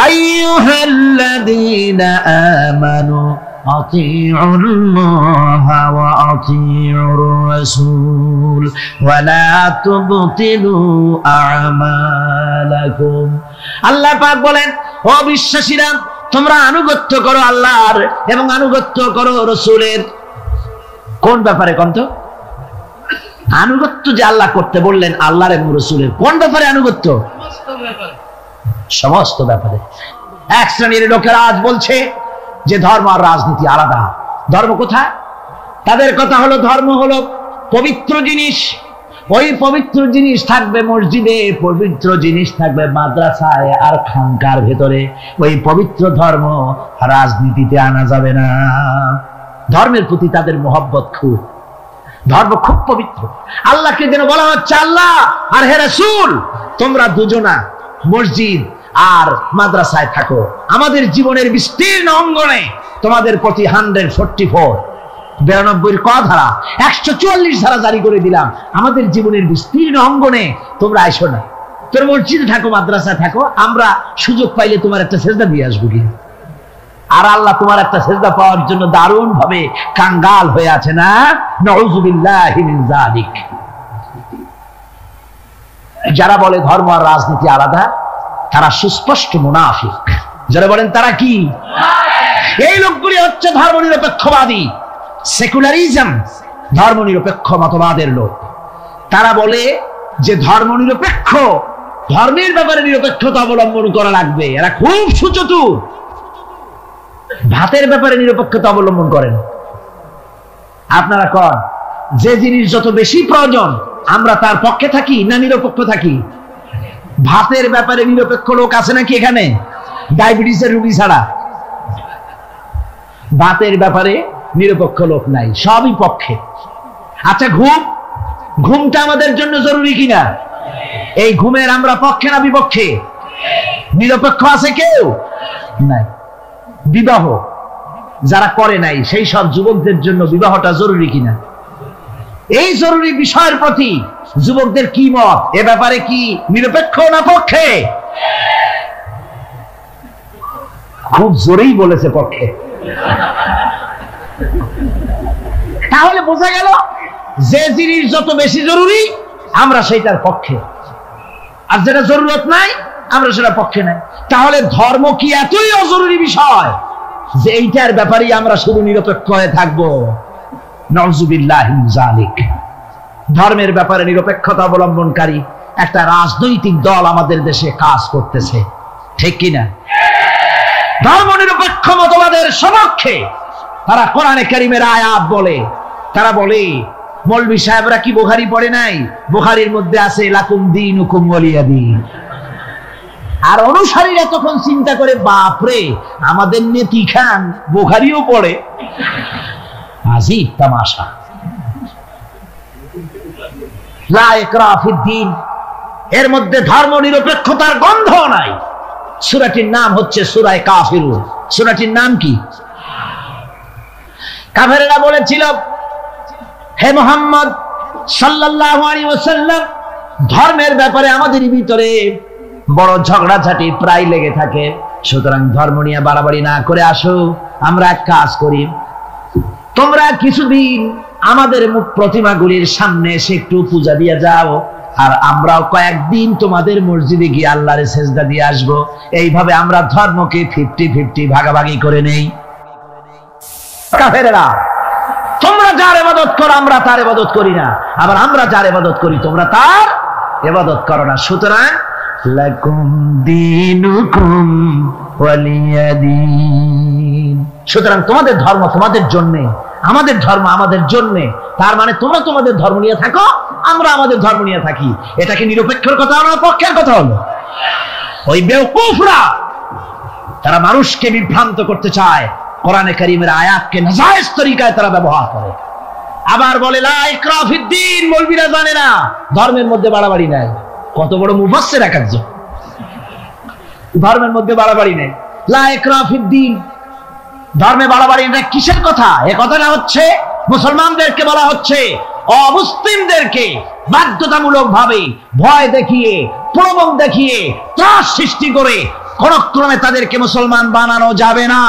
আইয়ুহাল্লাযীনা আমানু আতিউল্লাহা ওয়া আতিউর রাসূল ওয়া লা তুবতিলু আমালাকুম। আল্লাহ পাক বলেন, ও বিশ্বাসীরা, তোমরা আনুগত্য করো আল্লাহর এবং আনুগত্য করো রাসূলের। কোন ব্যাপারে কোন তো? আনুগত্য যে আল্লাহ করতে বললেন আল্লাহর এবং রাসূলের, কোন ব্যাপারে আনুগত্য? সমস্ত ব্যাপারে। এক শ্রেণীর লোকেরা আজ বলছে যে ধর্ম আর রাজনীতি আলাদা। ধর্ম কোথায়? তাদের কথা হলো ধর্ম হলো পবিত্র জিনিস, ওই পবিত্র জিনিস থাকবে মসজিদে, পবিত্র জিনিস থাকবে মাদ্রাসায় আর খানকার ভেতরে। ওই পবিত্র ধর্ম রাজনীতিতে আনা যাবে না। ধর্মের প্রতি তাদের মহব্বত খুব, ধর্ম খুব পবিত্র। আল্লাহকে যেন বলা হচ্ছে, আল্লাহ আর হে রাসূল, তোমরা দুজনা মসজিদ আর মাদ্রাসায় থাকো, আমাদের জীবনের বিস্তীর্ণ অঙ্গনে তোমাদের প্রতি 144 92 ক ধারা 144 ধারা জারি করে দিলাম। আমাদের জীবনের বিস্তীর্ণ অঙ্গনে তোমরা আইসো না, তোর মসজিদে থাকো, মাদ্রাসায় থাকো, আমরা সুযোগ পাইলে তোমার একটা সেজদা দিয়ে আসবো কি। আর আল্লাহ তোমার একটা সেজদা পাওয়ার জন্য দারুণ ভাবে কাঙ্গাল হয়ে আছে না? নাউযুবিল্লাহি মিন যালিক। যারা বলে ধর্ম আর রাজনীতি আলাদা, তারা সুস্পষ্ট মুনাফিক। যারা বলেন তারা কি? এই লোকগুলি হচ্ছে ধর্মনিরপেক্ষবাদী, সেকুলারিজম, ধর্মনিরপেক্ষ মতবাদের লোক। তারা বলে যে ধর্মনিরপেক্ষ, ধর্মের ব্যাপারে নিরপেক্ষতা অবলম্বন করা লাগবে। এরা খুব সুচতুর। ভাতের ব্যাপারে নিরপেক্ষতা অবলম্বন করেন। আপনারা কন, যে জিনিস যত বেশি প্রয়োজন আমরা তার পক্ষে থাকি না নিরপেক্ষ থাকি? ভাতের ব্যাপারে নিরপেক্ষ লোক আছে নাকি এখানে? ডায়াবেটিসের রোগী ছাড়া ভাতের ব্যাপারে নিরপেক্ষ লোক নাই, সবই পক্ষে। আচ্ছা, ঘুমটা আমাদের জন্য জরুরি কিনা? এই ঘুমের আমরা পক্ষে না বিপক্ষে? নিরপেক্ষ আছে কেউ নাই। বিবাহ যারা করে নাই সেই সব যুবকদের জন্য বিবাহটা জরুরি কিনা, এই জরুরি বিষয়ের প্রতি যুবকদের কি মত? এ ব্যাপারে কি নিরপেক্ষ না পক্ষে? খুব জোরেই বলেছে পক্ষে। তাহলে বোঝা গেল যে জিনিস যত বেশি জরুরি আমরা সেইটার পক্ষে, আর যেটা জরুরত নাই আমরা সেটা পক্ষে নাই। তাহলে ধর্ম কি এতই অজরুরি বিষয় যে এইটার ব্যাপারে আমরা শুধু নিরপেক্ষ হয়ে থাকবো? নাউযুবিল্লাহি মিন যালিক। ধর্মের ব্যাপারে নিরপেক্ষতা অবলম্বনকারী একটা রাজনৈতিক দল আমাদের দেশে কাজ করতেছে, ঠিক কিনা? ধর্ম নিরপেক্ষ মতবাদের সপক্ষে তারা কোরআনে কারীমের আয়াত বলে, তারা বলে মৌলভী সাহেবরা কি বুখারী পড়ে নাই? বুখারীর মধ্যে আছে লাকুম দীনুকুম ওয়ালিয়া দীন। আর অনুসারীরা তখন চিন্তা করে, বাপরে আমাদের নেতি খান বুখারীও পড়ে, আজীব তামাশা। লা ইকরাহা ফিদ্দীন, এর মধ্যে ধর্ম নিরপেক্ষতার গন্ধ নাই। সূরাটির নাম হচ্ছে সূরা কাফিরুন। সূরাটির নাম কি? কাফেররা বলেছিল, হে মুহাম্মদ সাল্লাল্লাহু আলাইহি ওয়াসাল্লাম, ধর্মের ব্যাপারে আমাদের ভিতরে বড় ঝগড়াঝাটি প্রায় লেগে থাকে, সুতরাং ধর্ম নিয়ে বাড়াবাড়ি না করে আসো, আমরা এক কাজ করি, তোমরা কিছুদিন আমাদের মুখ প্রতিমাগুলির সামনে এসে একটু পূজা দিয়ে যাও, আর আমরাও কয়েকদিন তোমাদের মসজিদে গিয়ে আল্লাহর সেজদা দিয়ে আসবো। এইভাবে আমরা ধর্মকে 50-50 ভাগাভাগি করে নেই। কাফেররা, তোমরা যার ইবাদত করো আমরা তার ইবাদত করি না, আবার আমরা যার ইবাদত করি তোমরা তার ইবাদত করো না, সুতরাং লাকুম দীনুকুম ওয়ালিয়া দীন। সুতরাং তোমাদের ধর্ম তোমাদের জন্য, আমাদের ধর্ম আমাদের জন্য। তার মানে তোমরা তোমাদের ধর্ম নিয়ে থাকো, আমরা আমাদের ধর্ম নিয়ে থাকি। এটা কি নিরপেক্ষের কথা না পক্ষের কথা হলো? ওই বেওকুফরা তারা মানুষকে বিভ্রান্ত করতে চায়, কোরআনে কারীমের আয়াতকে নাজায়েজ তরিকায় তারা ব্যবহার করে। আবার বলে লা ইকরাহা ফিদ্দীন, মৌলবীরা জানে না ধর্মের মধ্যে বাড়াবাড়ি নাই। কত বড় মুফাসসির একজন, ধর্মের মধ্যে বাড়াবাড়ি নেই। লা ইকরাহা ফিদ্দীন, ধর্মে বাড়াবাড়ি এটা কিসের কথা? এ কথাটা হচ্ছে মুসলমানদেরকে বলা হচ্ছে অমুসলিমদেরকে বাধ্যতামূলক ভাবে ভয় দেখিয়ে, প্রলোভন দেখিয়ে, ত্রাস সৃষ্টি করে কোন ক্রমে তাদেরকে মুসলমান বানানো যাবে না।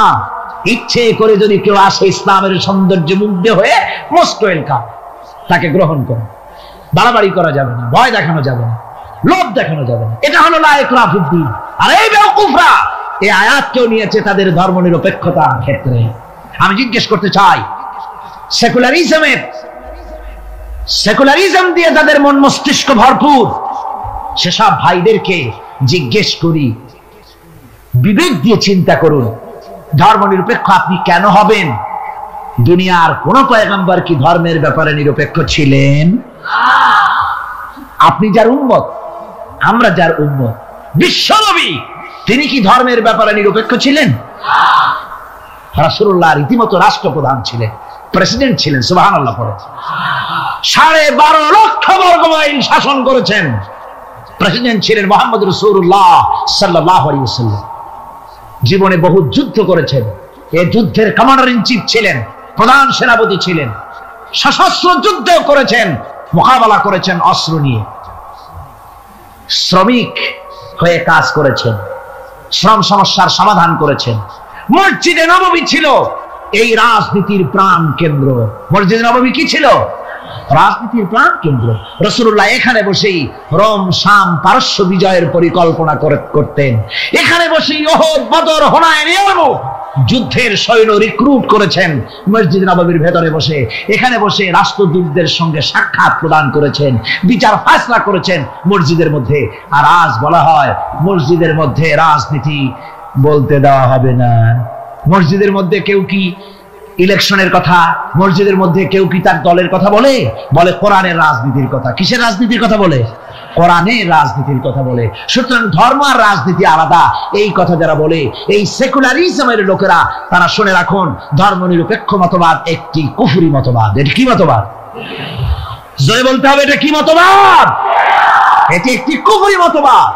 ইচ্ছে করে যদি কেউ আসে ইসলামের সৌন্দর্যে মুগ্ধ হয়ে, মোস্ট ওয়েলকাম, তাকে গ্রহণ করো। বাড়াবাড়ি করা যাবে না, ভয় দেখানো যাবে না, লোভ দেখানো যাবে না। এটা হলো লা ইকরাহা ফিদ্দীন। আর এই বেওকুফরা এই আয়াতকেও নিয়েছে তাদের ধর্ম নিরপেক্ষতার ক্ষেত্রে। আমি জিজ্ঞেস করতে চাই, সেকুলারিজম দিয়ে যাদের মন মস্তিষ্ক ভরপুর, সেসব ভাইদেরকে জিজ্ঞেস করি, বিবেক দিয়ে চিন্তা করুন, ধর্ম নিরপেক্ষ আপনি কেন হবেন? দুনিয়ার কোন পয়গম্বর কি ধর্মের ব্যাপারে নিরপেক্ষ ছিলেন? আপনি যার উম্মত, আমরা যার উম্মত, বিশ্বনবী তিনি কি ধর্মের ব্যাপারে নিরপেক্ষ ছিলেন? রাসূলুল্লাহ রীতিমতো রাষ্ট্রপ্রধান ছিলেন, প্রেসিডেন্ট ছিলেন। সুবহানাল্লাহ পড়ে 12.5 লক্ষ বর্গ মাইল শাসন করেছেন। প্রেসিডেন্ট ছিলেন মুহাম্মদ রাসূলুল্লাহ সাল্লাল্লাহু আলাইহি ওয়াসাল্লাম। জীবনে বহু যুদ্ধ করেছেন, এই যুদ্ধের কমান্ডার ইন চিফ ছিলেন, প্রধান সেনাপতি ছিলেন, সশস্ত্র যুদ্ধ করেছেন, মোকাবেলা করেছেন অস্ত্র নিয়ে। শ্রমিক হয়ে কাজ করেছেন, শ্রম সমস্যার সমাধান করেছেন। মসজিদে নববী ছিল এই রাজনীতির প্রাণ কেন্দ্র। মসজিদে নববী কি ছিল? রাজনীতির প্রাণ কেন্দ্র। রাসূলুল্লাহ এখানে বসেই রোম, শাম, পারস্য বিজয়ের পরিকল্পনা করতেন। এখানে বসেই উহুদ, বদর, হুনাইন, ইয়ারমুক যুদ্ধের সৈন্য রিক্রুট করেছেন মসজিদ নববীর ভেতরে বসে। এখানে বসে রাষ্ট্রদূতদের সঙ্গে সাক্ষাৎ প্রদান করেছেন, বিচার ফায়সালা করেছেন মসজিদের মধ্যে। আর আজ বলা হয় মসজিদের মধ্যে রাজনীতি বলতে দেওয়া হবে না। মসজিদের মধ্যে কেউ কি ইলেকশনের কথা, মসজিদের মধ্যে কেউ কি তার দলের কথা বলে? বলে কোরআনের রাজনীতির কথা। কিসের রাজনীতির কথা বলে? কোরআনের রাজনীতির কথা বলে। সুতরাং ধর্ম আর রাজনীতি আলাদা, এই কথা যারা বলে, এই সেকুলারিজমের লোকেরা, তারা শুনে রাখুন, ধর্ম নিরপেক্ষ মতবাদ একটি কুফরি মতবাদ। এটা কি মতবাদ? জোরে বলতে হবে, এটা কি মতবাদ? এটি একটি কুফরি মতবাদ।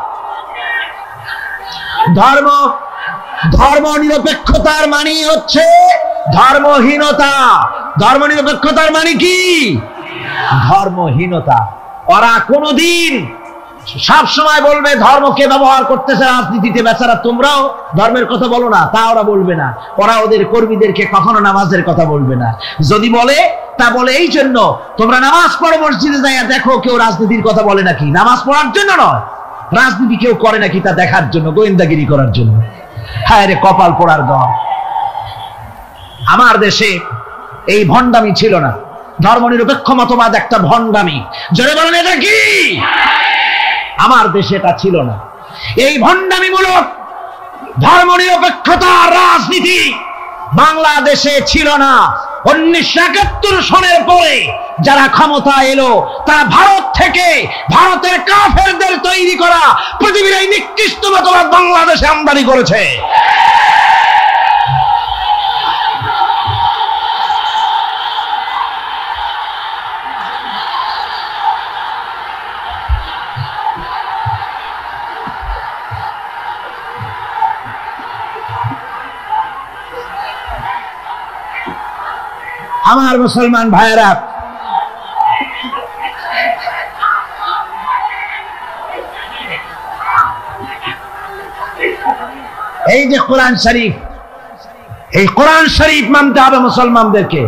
ধর্ম ধর্ম নিরপেক্ষতার মানে হচ্ছে ধর্মহীনতা। ধর্ম নিরপেক্ষতার মানে কি? ধর্মহীনতা। ওরা কোনদিন সব সময় বলবে ধর্মকে ব্যবহার করতেছে রাজনীতিতে, বেচারা তোমরাও ধর্মের কথা বলো না, তা ওরা বলবে না। ওরা ওদের কর্মীদেরকে কখনো নামাজের কথা বলবে না। যদি বলে তা বলে এই জন্য, তোমরা নামাজ পড়ো মসজিদে যাইয়া দেখো কেউ রাজনীতির কথা বলে নাকি। নামাজ পড়ার জন্য নয়, রাজনীতি কেউ করে নাকি তা দেখার জন্য, গোয়েন্দাগিরি করার জন্য। হায় রে কপাল পোড়ার দল। আমার দেশে এই ভণ্ডামি ছিল না। ধর্মনিরপেক্ষ মতবাদ একটা ভণ্ডামি। জোরে বলেন এটা কি? আমার দেশে এটা ছিল না। এই ভণ্ডামিমূলক ধর্মনিরপেক্ষতার রাজনীতি বাংলাদেশে ছিল না। 1971 সনের পরে যারা ক্ষমতা এলো, তারা ভারত থেকে ভারতের কাফেরদের তৈরি করা পৃথিবীর এই নিকৃষ্ট মতবাদ বাংলাদেশে আমদানি করেছে। আমার মুসলমান ভাইয়েরা, এই যে কোরআন শরীফ, এই কোরআন শরীফ মানতে হবে মুসলমানদেরকে।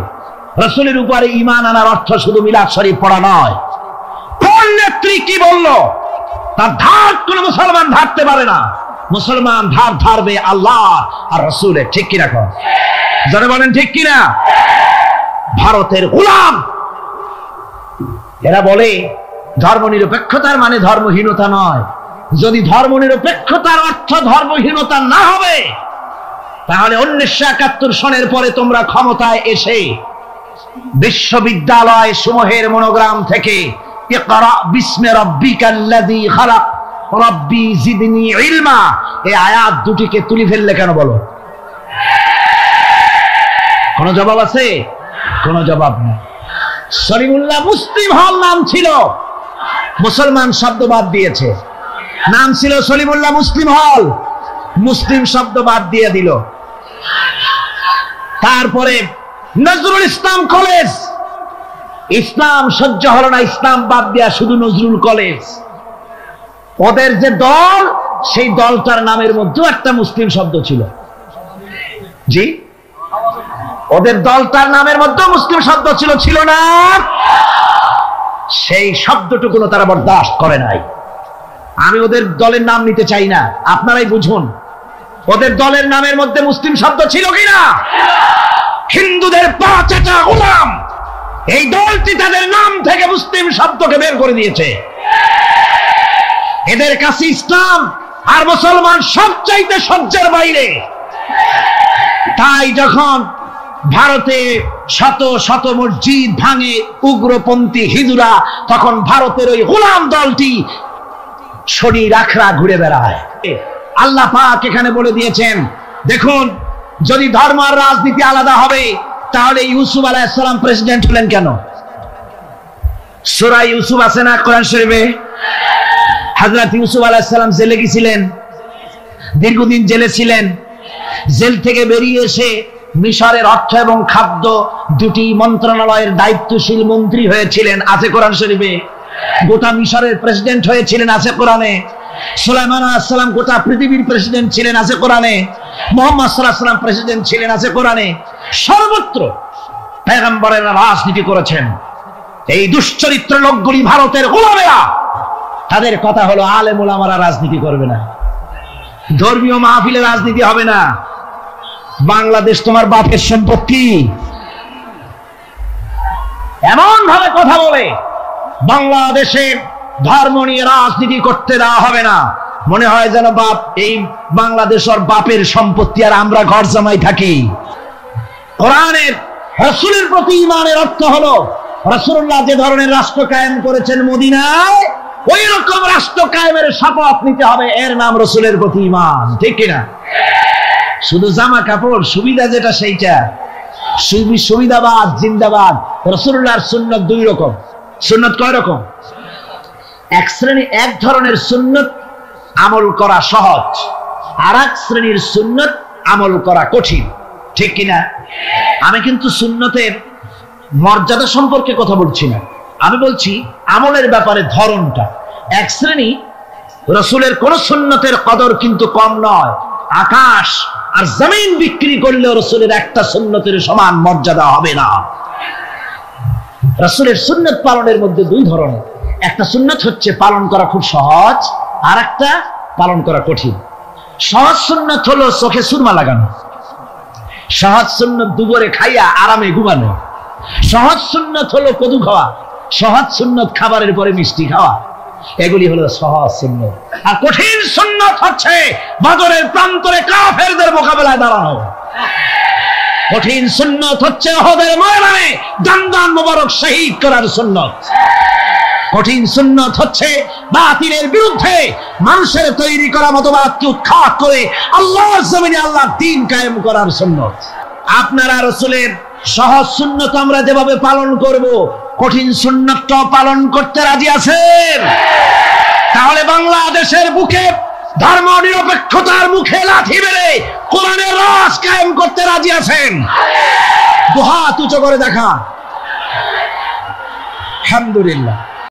রাসূলের উপরে ঈমান আনার অর্থ শুধু মিলাদ শরীফ পড়া নয়। কোন নেত্রী কি বলল তার ধার কোন মুসলমান ধারতে পারে না। মুসলমান ধার ধারবে আল্লাহ আর রাসূলের। ঠিক কিনা? কর যারা বলেন ঠিক কিনা? ভারতের গোলাম এরা বলে ধর্মনিরপেক্ষতার মানে ধর্মহীনতা নয়। যদি ধর্মনিরপেক্ষতার অর্থ ধর্মহীনতা না হবে, তাহলে 1971 সনের পরে তোমরা ক্ষমতায় এসে বিশ্ববিদ্যালয় সমূহের মনোগ্রাম থেকে ইকরা বিসমি রাব্বিকাল্লাযী খালাক রাব্বি জিদনি ইলমা এই আয়াত দুটিকে তুলে ফেললে কেন বলো? কোন জবাব আছে? কোন জবাব নেই। সলিমুল্লাহ মুসলিম হল নাম ছিল, মুসলমান শব্দ বাদ দিয়েছে। নাম ছিল সলিমুল্লাহ মুসলিম হল, মুসলিম শব্দ বাদ দিয়ে দিল। তারপরে নজরুল ইসলাম কলেজ, ইসলাম সহ্য হলো না, ইসলাম বাদ দিয়া শুধু নজরুল কলেজ। ওদের যে দল, সেই দলটার নামের মধ্যেও একটা মুসলিম শব্দ ছিল। জি, ওদের দলটার নামের মধ্যে মুসলিম শব্দ ছিল, ছিল না? সেই শব্দটুকুনো তারা বরদাস্ত করে নাই। আমি ওদের দলের নাম নিতে চাই না, আপনারাই বুঝুন ওদের দলের নামের মধ্যে মুসলিম শব্দ ছিল কিনা। হিন্দুদের পাঁচটা গোলাম, এই দলটি তাদের নাম থেকে মুসলিম শব্দকে বের করে দিয়েছে। এদের কাছে ইসলাম আর মুসলমান সবচাইতে সহ্যের বাইরে। তাই যখন ভারতে শত শত মসজিদ ভাঙে উগ্রপন্থী হিন্দুরা, তখন ভারতের ওই গোলাম দলটি শরীর আখড়া ঘুরে বেড়ায়। আল্লাহ পাক এখানে বলে দিয়েছেন, দেখুন যদি ধর্ম আর রাজনীতি আলাদা হবে, তাহলে ইউসুফ আলাইহিস সালাম প্রেসিডেন্ট হলেন কেন? সূরা ইউসুফ আছে না কোরআন শরীফে? হযরত ইউসুফ আলাইহিস সালাম জেলে গিয়েছিলেন, দীর্ঘদিন জেলে ছিলেন। জেল থেকে বেরিয়ে এসে মিশরের অর্থ এবং খাদ্য দুটি মন্ত্রণালয়ের দায়িত্বশীল মন্ত্রী হয়েছিলেন, আছে কোরআন শরীফে। গোটা মিশরের প্রেসিডেন্ট হয়েছিলেন, আছে কোরআনে। সুলাইমান আলাইহিস সালাম গোটা পৃথিবীর প্রেসিডেন্ট ছিলেন, আছে কোরআনে। মুহাম্মদ সাল্লাল্লাহু আলাইহি ওয়াসাল্লাম প্রেসিডেন্ট ছিলেন, আছে কোরআনে। সর্বত্র পয়গম্বরেরা রাজনীতি করেছেন। এই দুশ্চরিত্র লোকগুলি ভারতের গোলামেরা, তাদের কথা হলো আলেম ওলামারা রাজনীতি করবে না, ধর্মীয় মাহফিলে রাজনীতি হবে না। বাংলাদেশ তোমার বাপের সম্পত্তি, এমন ভাবে কথা বলে বাংলাদেশে ধর্ম নিয়ে রাজনীতি করতে দেওয়া হবে না। মনে হয় যেন বাপ এই বাংলাদেশ ওর বাপের সম্পত্তি আর আমরা ঘর জামাই থাকি। কোরআনের রাসূলের প্রতি ঈমানের অর্থ হলো রাসূলুল্লাহ যে ধরনের রাষ্ট্র কায়েম করেছেন মদিনায়, ওই রকম রাষ্ট্র কায়েমের শপথ নিতে হবে, এর নাম রাসূলের প্রতি ঈমান। ঠিক কিনা? শুধু জামা কাপড় সুবিধা যেটা সেইটা সুবিধাবাদ জিন্দাবাদ। রাসূলুল্লাহর সুন্নাত দুই রকম। সুন্নাত কয় রকম? এক ধরনের সুন্নাত আমল করা সহজ, আর এক শ্রেণীর সুন্নত আমল করা কঠিন, ঠিক কিনা? আমি কিন্তু সুন্নতের মর্যাদা সম্পর্কে কথা বলছি না, আমি বলছি আমলের ব্যাপারে ধরনটা। এক শ্রেণী রাসূলের কোন সুন্নতের কদর কিন্তু কম নয়, আকাশ আর জমিন বিক্রি করলেও রাসূলের একটা সুন্নতের সমান মর্যাদা হবে না। রাসূলের সুন্নত পালনের মধ্যে দুই ধরনের, একটা সুন্নত হচ্ছে পালন করা খুব সহজ, আর একটা পালন করা কঠিন। সহজ সুন্নত হলো চোখে সুরমা লাগানো, সহজ সুন্নত দুপুরে খাইয়া আরামে ঘুমানো, সহজ সুন্নত হলো কদু খাওয়া, সহজ সুন্নত খাবারের পরে মিষ্টি খাওয়া, এগুলি হলো সহজ সুন্নত। আর কঠিন সুন্নত হচ্ছে বদরের প্রান্তরে কাফেরদের মোকাবেলায় দাঁড়ানো। কঠিন সুন্নত হচ্ছে উহুদের ময়দানে দান মোবারক শহীদ করার সুন্নত। কঠিন সুন্নত হচ্ছে বাতিলের বিরুদ্ধে মানুষের তৈরি করা মতবাদকে উৎখাত করে আল্লাহর জমিনে আল্লাহর দ্বীন কায়েম করার সুন্নত। আপনারা রাসূলের সহজ সুন্নত আমরা যেভাবে পালন করব, কঠিন সুন্নতটাও পালন করতে রাজি আছেন? তাহলে বাংলাদেশের বুকে ধর্ম নিরপেক্ষতার মুখে লাথি মেরে কোরআনের রাজ কায়েম করতে রাজি আছেন? দুহাত উঁচু করে দেখা। আলহামদুলিল্লাহ।